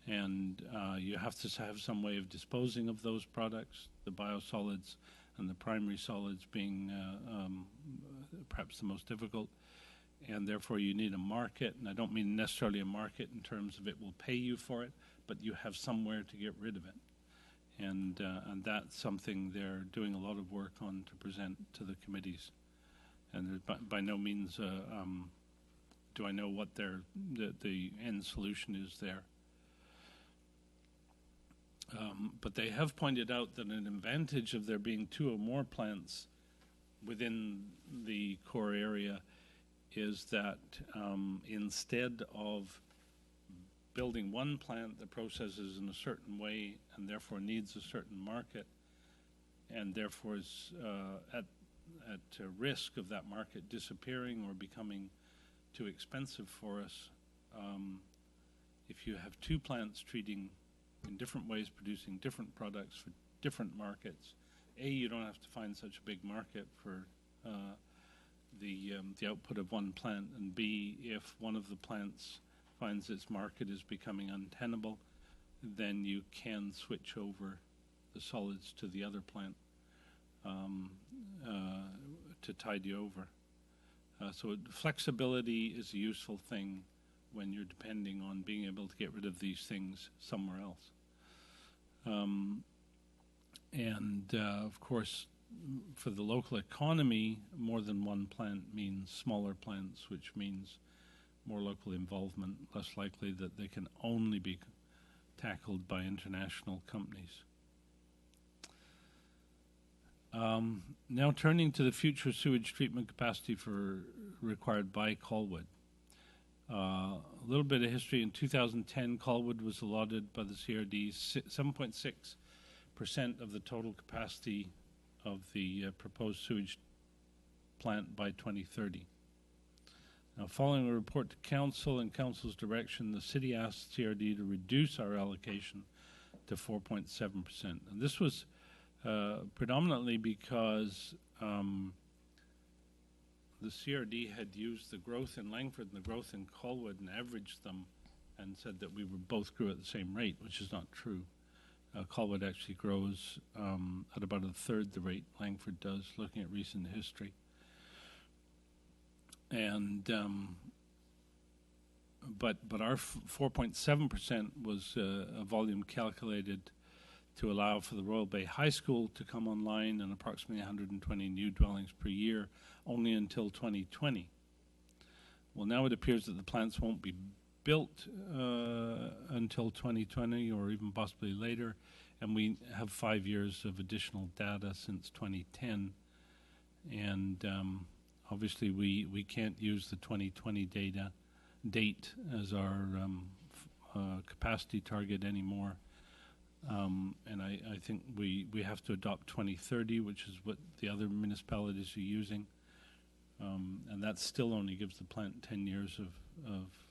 And you have to have some way of disposing of those products, the biosolids and the primary solids being perhaps the most difficult. And therefore you need a market, and I don't mean necessarily a market in terms of it will pay you for it, but you have somewhere to get rid of it. And that's something they're doing a lot of work on to present to the committees. And there's by no means do I know what the end solution is there. But they have pointed out that an advantage of there being 2 or more plants within the core area is that instead of building one plant that processes in a certain way and therefore needs a certain market and therefore is at risk of that market disappearing or becoming too expensive for us, if you have 2 plants treating in different ways, producing different products for different markets, A, you don't have to find such a big market for the output of one plant, and B, if one of the plants finds its market is becoming untenable, then you can switch over the solids to the other plant to tide you over. So flexibility is a useful thing when you're depending on being able to get rid of these things somewhere else. Of course, for the local economy, more than one plant means smaller plants, which means more local involvement, less likely that they can only be tackled by international companies. Now turning to the future sewage treatment capacity required by Colwood. A little bit of history. In 2010, Colwood was allotted by the CRD 7.6% of the total capacity of the proposed sewage plant by 2030. Now, following a report to Council and Council's direction, the City asked CRD to reduce our allocation to 4.7%. And this was predominantly because the CRD had used the growth in Langford and the growth in Colwood and averaged them and said that we were both grew at the same rate, which is not true. Colwood actually grows at about a third the rate Langford does, looking at recent history. And but our 4.7% was a volume calculated to allow for the Royal Bay High School to come online and approximately 120 new dwellings per year, only until 2020. Well, now it appears that the plants won't be built until 2020 or even possibly later, and we have 5 years of additional data since 2010. And obviously we can't use the 2020 date as our capacity target anymore. And I think we have to adopt 2030, which is what the other municipalities are using. And that still only gives the plant 10 years of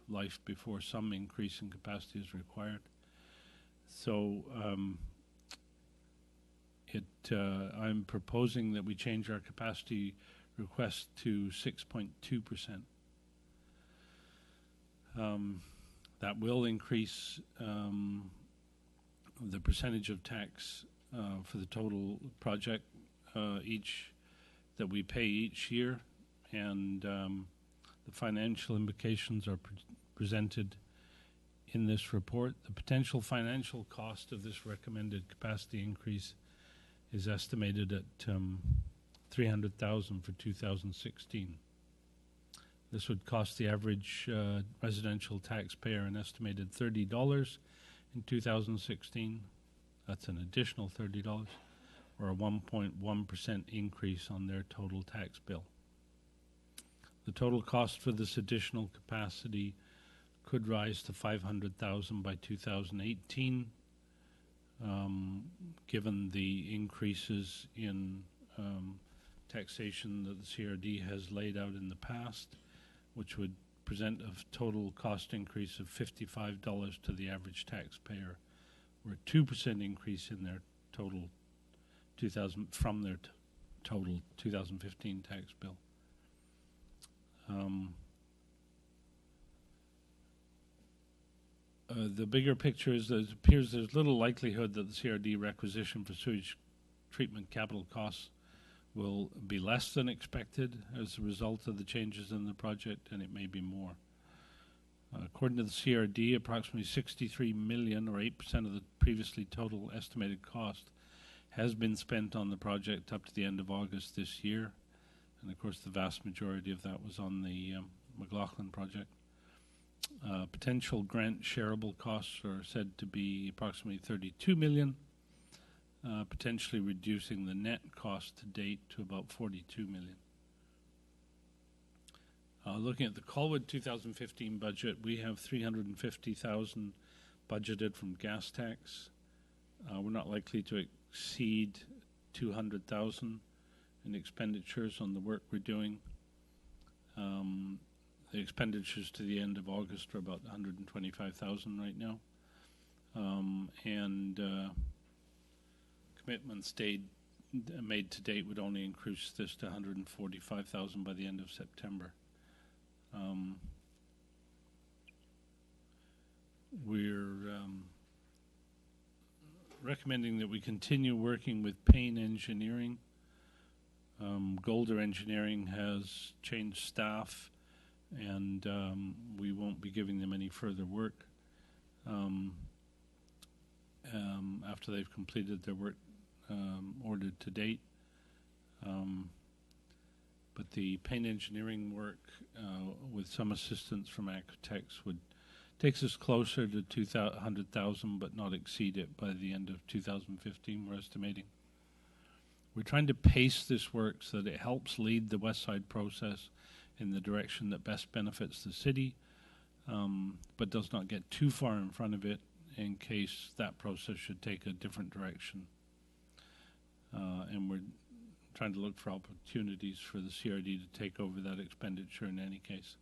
life before some increase in capacity is required. So I'm proposing that we change our capacity request to 6.2%. That will increase the percentage of tax for the total project that we pay each year, and the financial implications are presented in this report. The potential financial cost of this recommended capacity increase is estimated at $300,000 for 2016. This would cost the average residential taxpayer an estimated $30 in 2016. That's an additional $30, or a 1.1% increase on their total tax bill. The total cost for this additional capacity could rise to $500,000 by 2018, given the increases in taxation that the CRD has laid out in the past, which would present a total cost increase of $55 to the average taxpayer, or a 2% increase in their total from their total 2015 tax bill. The bigger picture is that it appears there's little likelihood that the CRD requisition for sewage treatment capital costs will be less than expected as a result of the changes in the project, and it may be more. According to the CRD, approximately $63 million, or 8% of the previously total estimated cost, has been spent on the project up to the end of August this year. And of course, the vast majority of that was on the McLaughlin project. Potential grant shareable costs are said to be approximately 32 million, potentially reducing the net cost to date to about 42 million. Looking at the Colwood 2015 budget, we have 350,000 budgeted from gas tax. We're not likely to exceed 200,000 in expenditures on the work we're doing. The expenditures to the end of August are about 125,000 right now. Commitments made to date would only increase this to 145,000 by the end of September. We're recommending that we continue working with Payne Engineering. Golder Engineering has changed staff, and we won't be giving them any further work after they've completed their work ordered to date. But the Payne Engineering work, with some assistance from architects, takes us closer to 200,000, but not exceed it by the end of 2015, we're estimating. We're trying to pace this work so that it helps lead the West Side process in the direction that best benefits the city, but does not get too far in front of it in case that process should take a different direction. And we're trying to look for opportunities for the CRD to take over that expenditure in any case.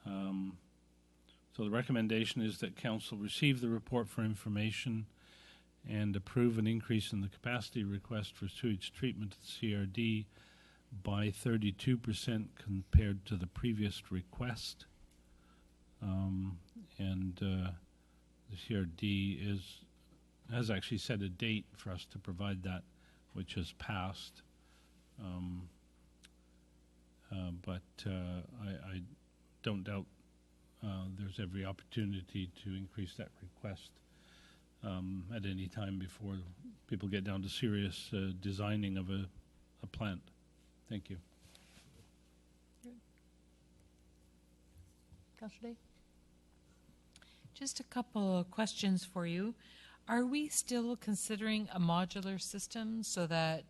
So the recommendation is that Council receive the report for information and approve an increase in the capacity request for sewage treatment at the CRD by 32% compared to the previous request. The CRD has actually set a date for us to provide that, which has passed. But I don't doubt there's every opportunity to increase that request at any time before people get down to serious designing of a plant. Thank you. Councillor Day? Just a couple of questions for you. Are we still considering a modular system so that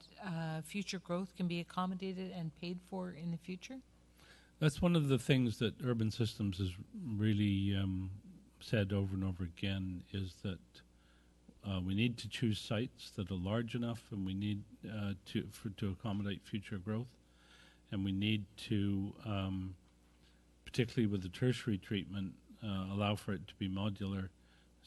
future growth can be accommodated and paid for in the future? That's one of the things that Urban Systems has really said over and over again, is that we need to choose sites that are large enough, and we need to accommodate future growth, and we need to, particularly with the tertiary treatment, allow for it to be modular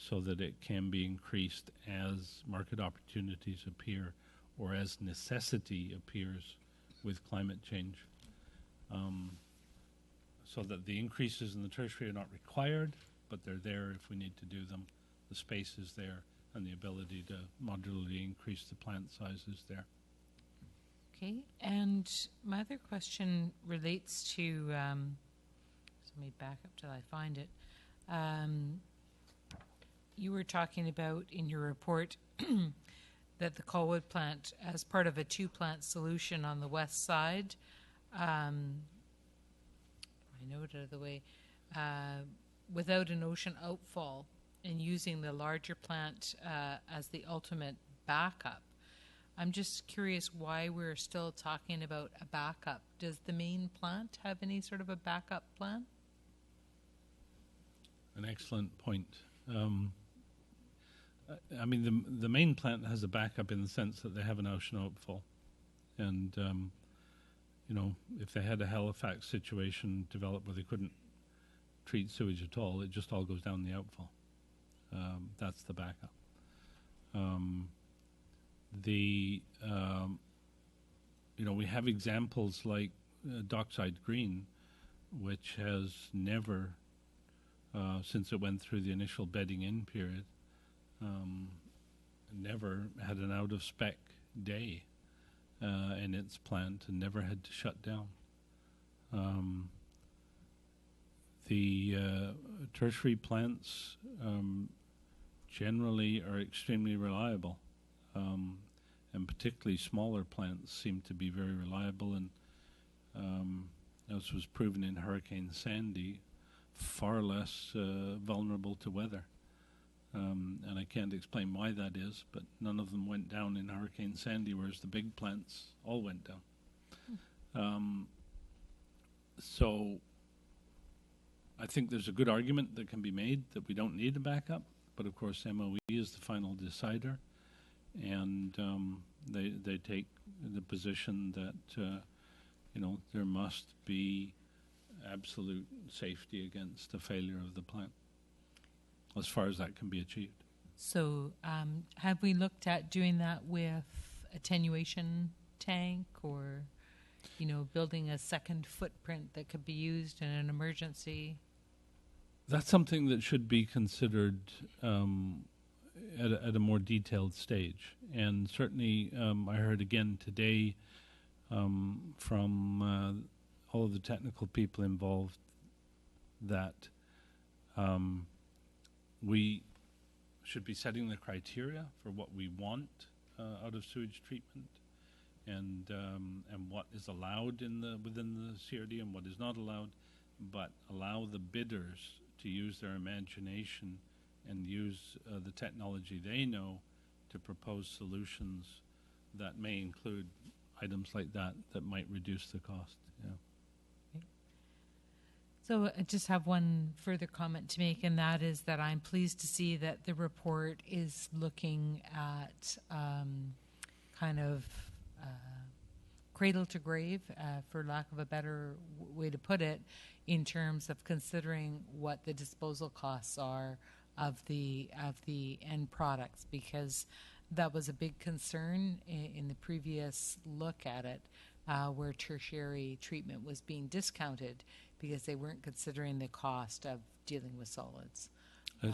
so that it can be increased as market opportunities appear or as necessity appears with climate change. So that the increases in the tertiary are not required, but they're there if we need to do them. The space is there, and the ability to modularly increase the plant size is there. Okay, and my other question relates to, so let me back up till I find it. You were talking about in your report that the Colwood plant, as part of a two-plant solution on the west side, I know it out of the way, without an ocean outfall, and using the larger plant as the ultimate backup. I'm just curious why we're still talking about a backup. Does the main plant have any sort of a backup plan? An excellent point. I mean, the main plant has a backup in the sense that they have an ocean outfall. And, you know, if they had a Halifax situation develop where they couldn't treat sewage at all, it just all goes down the outfall. That's the backup. You know, we have examples like Dockside Green, which has never, since it went through the initial bedding in period, never had an out-of-spec day in its plant and never had to shut down. The tertiary plants generally are extremely reliable, and particularly smaller plants seem to be very reliable, and as was proven in Hurricane Sandy, far less vulnerable to weather. And I can't explain why that is, but none of them went down in Hurricane Sandy, whereas the big plants all went down. So I think there's a good argument that can be made that we don't need a backup, but of course MOE is the final decider, and they take the position that there must be absolute safety against a failure of the plant, as far as that can be achieved. So have we looked at doing that with attenuation tank, or building a second footprint that could be used in an emergency? That's something that should be considered at a more detailed stage. And certainly I heard again today from all of the technical people involved that we should be setting the criteria for what we want out of sewage treatment, and what is allowed within the CRD and what is not allowed, but allow the bidders to use their imagination and use the technology they know to propose solutions that may include items like that might reduce the cost. Yeah. So I just have one further comment to make, and that is that I'm pleased to see that the report is looking at kind of cradle to grave, for lack of a better way to put it, in terms of considering what the disposal costs are of the end products, because that was a big concern in the previous look at it, where tertiary treatment was being discounted because they weren't considering the cost of dealing with solids. I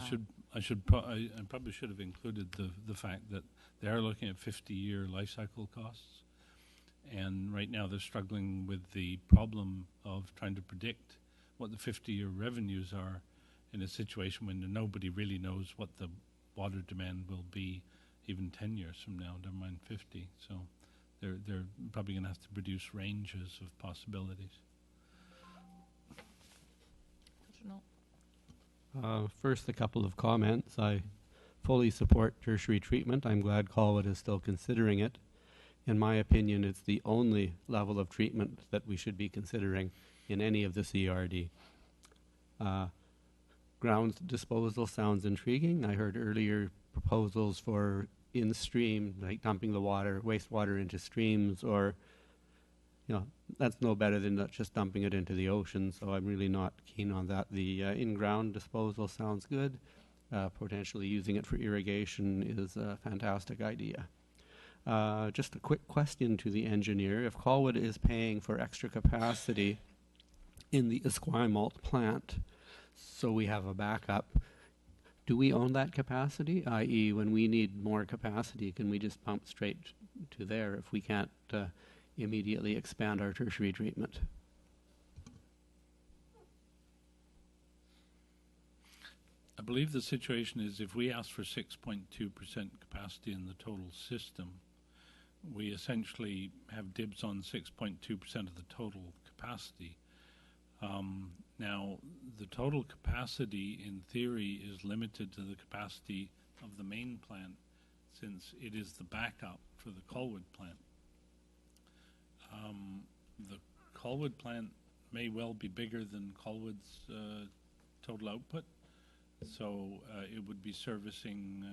probably should have included the fact that they are looking at 50-year life cycle costs, and right now they're struggling with the problem of trying to predict what the 50-year revenues are in a situation when nobody really knows what the water demand will be even 10 years from now, never mind 50. So they're probably going to have to produce ranges of possibilities. First, a couple of comments. I fully support tertiary treatment. I'm glad Colwood is still considering it. In my opinion, it's the only level of treatment that we should be considering in any of the CRD. Ground disposal sounds intriguing. I heard earlier proposals for in-stream, like dumping the wastewater into streams, or that's no better than just dumping it into the ocean, so I'm really not keen on that. The in-ground disposal sounds good. Potentially using it for irrigation is a fantastic idea. Just a quick question to the engineer. If Colwood is paying for extra capacity in the Esquimalt plant, so we have a backup, do we own that capacity? I.e., when we need more capacity, can we just pump straight to there if we can't immediately expand our tertiary treatment? I believe the situation is if we ask for 6.2% capacity in the total system, we essentially have dibs on 6.2% of the total capacity. Now, the total capacity, in theory, is limited to the capacity of the main plant, since it is the backup for the Colwood plant. The Colwood plant may well be bigger than Colwood's total output, so it would be servicing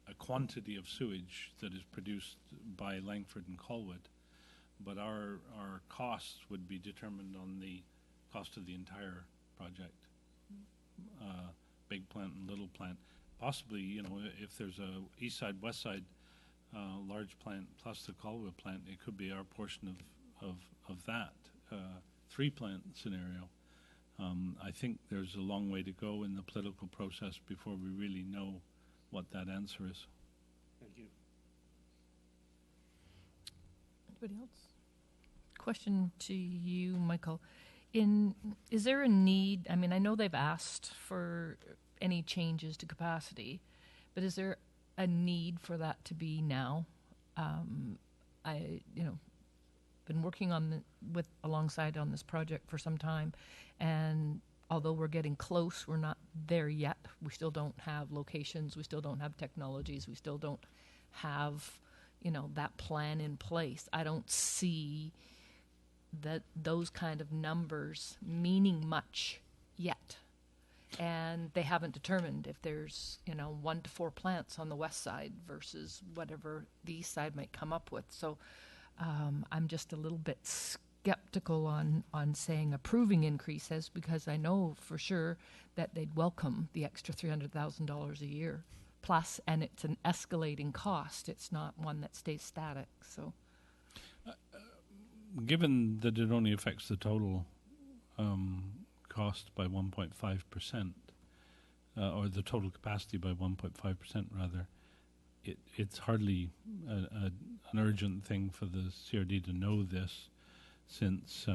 a quantity of sewage that is produced by Langford and Colwood, but our costs would be determined on the cost of the entire project, big plant and little plant. Possibly, if there's a east side, west side large plant plus the Colwood plant, it could be our portion of that 3-plant scenario. I think there's a long way to go in the political process before we really know what that answer is. Thank you. Anybody else? Question to you, Michael. Is there a need? I mean, I know they've asked for any changes to capacity, but is there a need for that to be now? been working alongside on this project for some time, and although we're getting close, we're not there yet. We still don't have locations, we still don't have technologies, we still don't have, that plan in place. I don't see that those kind of numbers meaning much yet. And they haven't determined if there's 1 to 4 plants on the west side versus whatever the east side might come up with. So I'm just a little bit skeptical on saying approving increases, because I know for sure that they'd welcome the extra $300,000 a year plus, and it's an escalating cost. It's not one that stays static. So given that it only affects the total cost by 1.5%, or the total capacity by 1.5% rather, it's hardly an urgent thing for the CRD to know this, since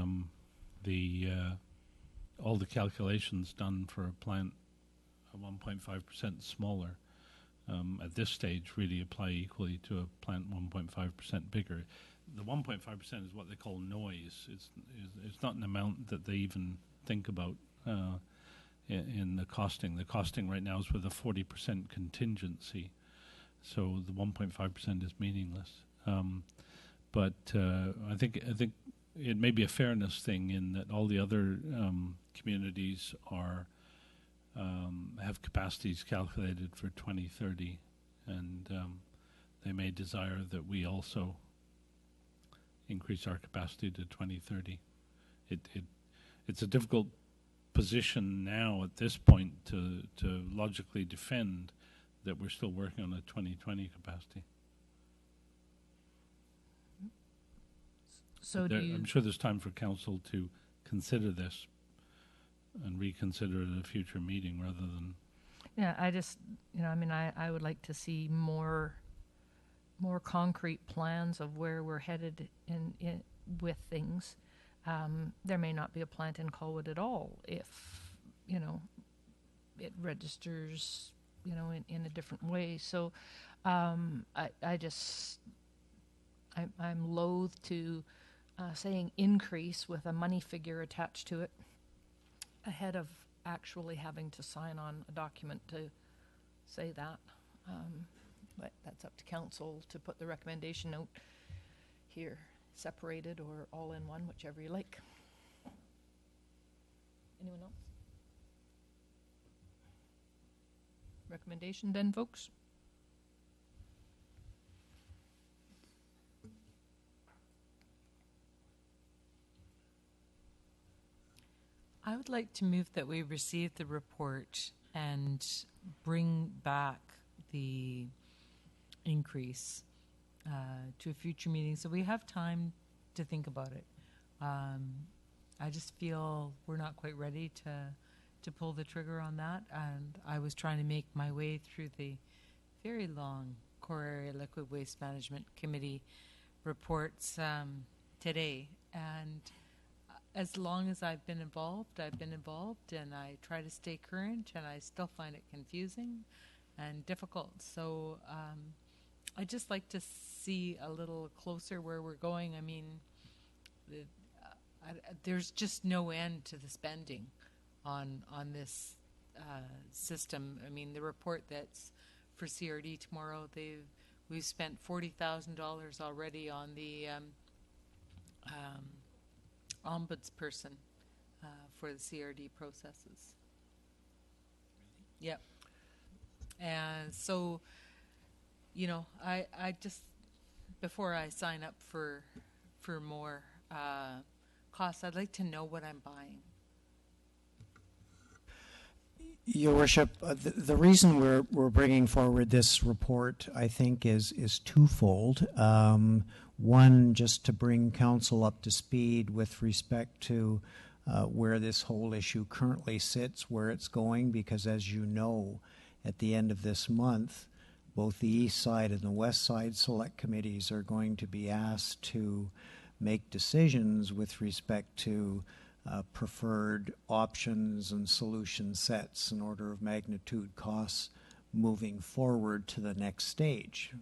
all the calculations done for a plant 1.5% smaller at this stage really apply equally to a plant 1.5% bigger. The 1.5% is what they call noise. It's not an amount that they even think about in the costing. The costing right now is with a 40% contingency, so the 1.5% is meaningless. But I think it may be a fairness thing in that all the other communities have capacities calculated for 2030, and they may desire that we also increase our capacity to 2030. It's a difficult position now at this point to logically defend that we're still working on a 2020 capacity. So I'm sure there's time for council to consider this and reconsider it at a future meeting rather than... Yeah, I just, I would like to see more concrete plans of where we're headed in with things. There may not be a plant in Colwood at all if, it registers, in a different way. So I'm loath to saying increase with a money figure attached to it ahead of actually having to sign on a document to say that. But that's up to council to put the recommendation out here, separated or all in one, whichever you like. Anyone else? Recommendation then, folks? I would like to move that we receive the report and bring back the increase to a future meeting so we have time to think about it. I just feel we're not quite ready to pull the trigger on that, and I was trying to make my way through the very long Core Area Liquid Waste Management Committee reports today, and as long as I've been involved, and I try to stay current, and I still find it confusing and difficult. So I'd just like to see a little closer where we're going. I mean, there's just no end to the spending on this system. I mean, the report that's for CRD tomorrow, we've spent $40,000 already on the ombudsperson for the CRD processes. Yep. And so, I just, before I sign up for more costs, I'd like to know what I'm buying. Your Worship, the reason we're bringing forward this report, I think, is twofold. One, just to bring council up to speed with respect to where this whole issue currently sits, where it's going, because as you know, at the end of this month, both the east side and the west side select committees are going to be asked to make decisions with respect to preferred options and solution sets in order of magnitude costs moving forward to the next stage.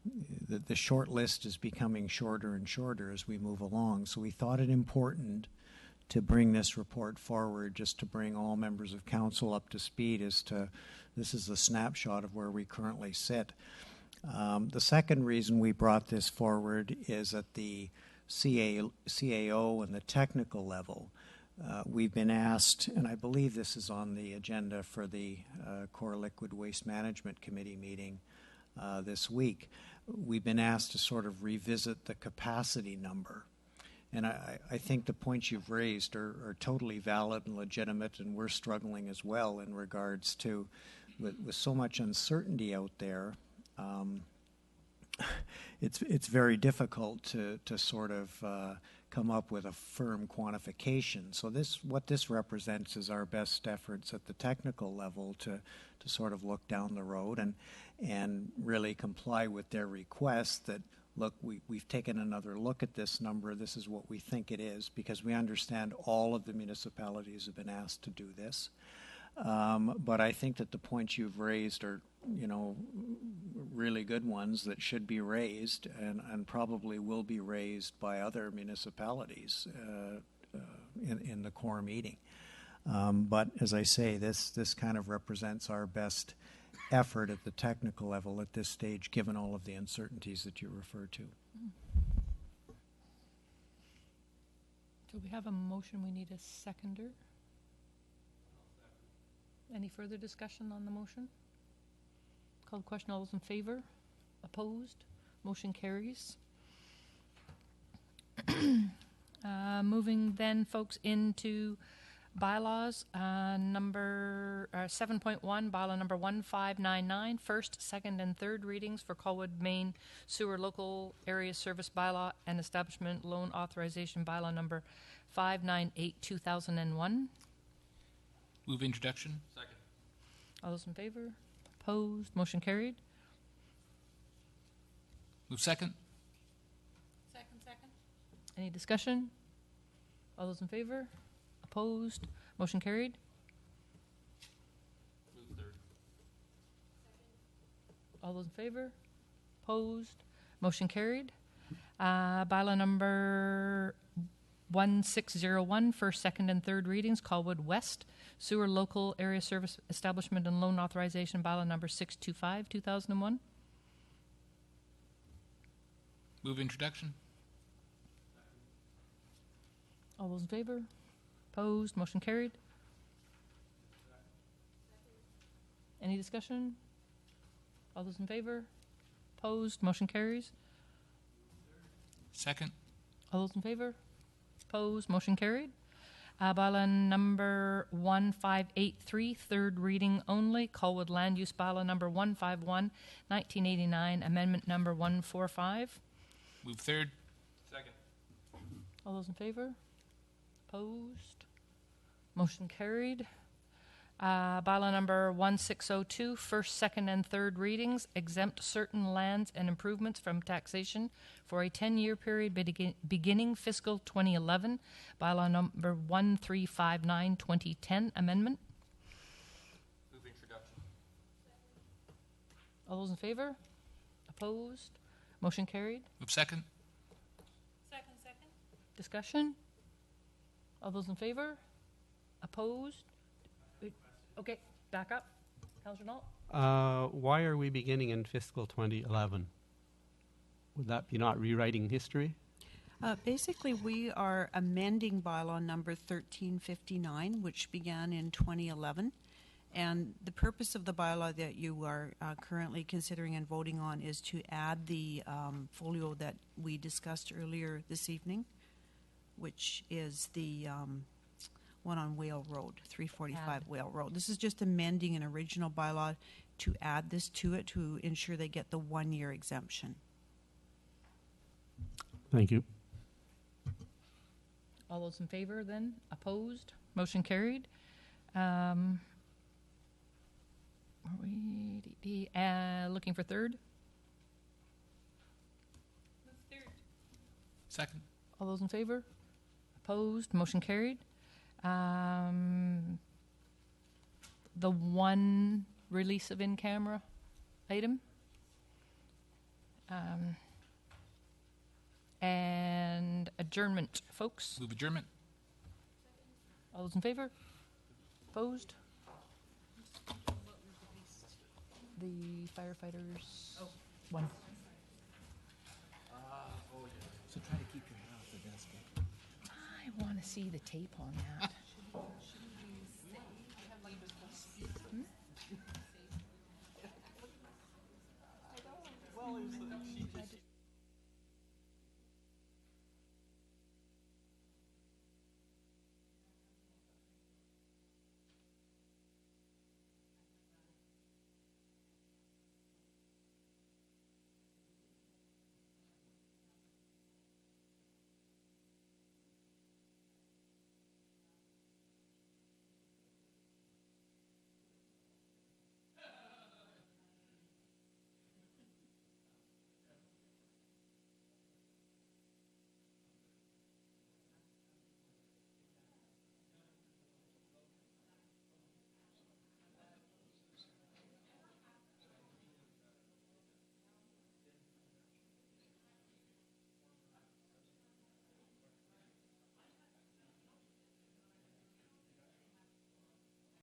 the short list is becoming shorter and shorter as we move along. So we thought it important to bring this report forward, just to bring all members of council up to speed as to this is a snapshot of where we currently sit. The second reason we brought this forward is at the CAO and the technical level. We've been asked, and I believe this is on the agenda for the Core Liquid Waste Management Committee meeting this week, we've been asked to sort of revisit the capacity number. And I think the points you've raised are totally valid and legitimate, and we're struggling as well in regards to, with so much uncertainty out there, it's very difficult to sort of come up with a firm quantification. So what this represents is our best efforts at the technical level to sort of look down the road and really comply with their request that, look, we've taken another look at this number. This is what we think it is, because we understand all of the municipalities have been asked to do this. But I think that the points you've raised are, really good ones that should be raised and probably will be raised by other municipalities in the core meeting. But as I say, this kind of represents our best effort at the technical level at this stage, given all of the uncertainties that you refer to. So we have a motion, we need a seconder. Any further discussion on the motion? Call the question, all those in favor? Opposed? Motion carries. Moving then, folks, into bylaws, number 7.1, bylaw number 1599, first, second, and third readings for Colwood Main Sewer Local Area Service Bylaw and Establishment Loan Authorization Bylaw number 598/2001. Move introduction. Second. All those in favor? Opposed? Motion carried. Move second. Second. Any discussion? All those in favor? Opposed? Motion carried. Move third. All those in favor? Opposed? Motion carried. Bylaw number 1601, first, second, and third readings, Colwood West Sewer Local Area Service Establishment and Loan Authorization Bylaw number 625/2001. Move introduction. All those in favor? Opposed? Motion carried. Any discussion? All those in favor? Opposed? Motion carries. Second. All those in favor? Opposed? Motion carried. Bylaw number 1583, third reading only, Colwood Land Use Bylaw number 151, 1989, amendment number 145. Move third. Second. All those in favor? Opposed? Motion carried. Bylaw number 1602, first, second, and third readings, exempt certain lands and improvements from taxation for a 10-year period beginning fiscal 2011. Bylaw number 1359/2010 amendment. Move introduction. All those in favor? Opposed? Motion carried. Move second. Second. Discussion? All those in favor? Opposed? Okay, back up. Councillor Nault? Why are we beginning in fiscal 2011? Would that be not rewriting history? Basically, we are amending bylaw number 1359, which began in 2011. And the purpose of the bylaw that you are currently considering and voting on is to add the folio that we discussed earlier this evening, which is the one on Whale Road, 345 Whale Road. This is just amending an original bylaw to add this to it to ensure they get the 1-year exemption. Thank you. All those in favor then? Opposed? Motion carried. Looking for third? Second. All those in favor? Opposed? Motion carried. The one release of in-camera item. And adjournment, folks. Move adjournment. All those in favor? Opposed? The firefighters. One. So try to keep your head off the desk. I want to see the tape on that.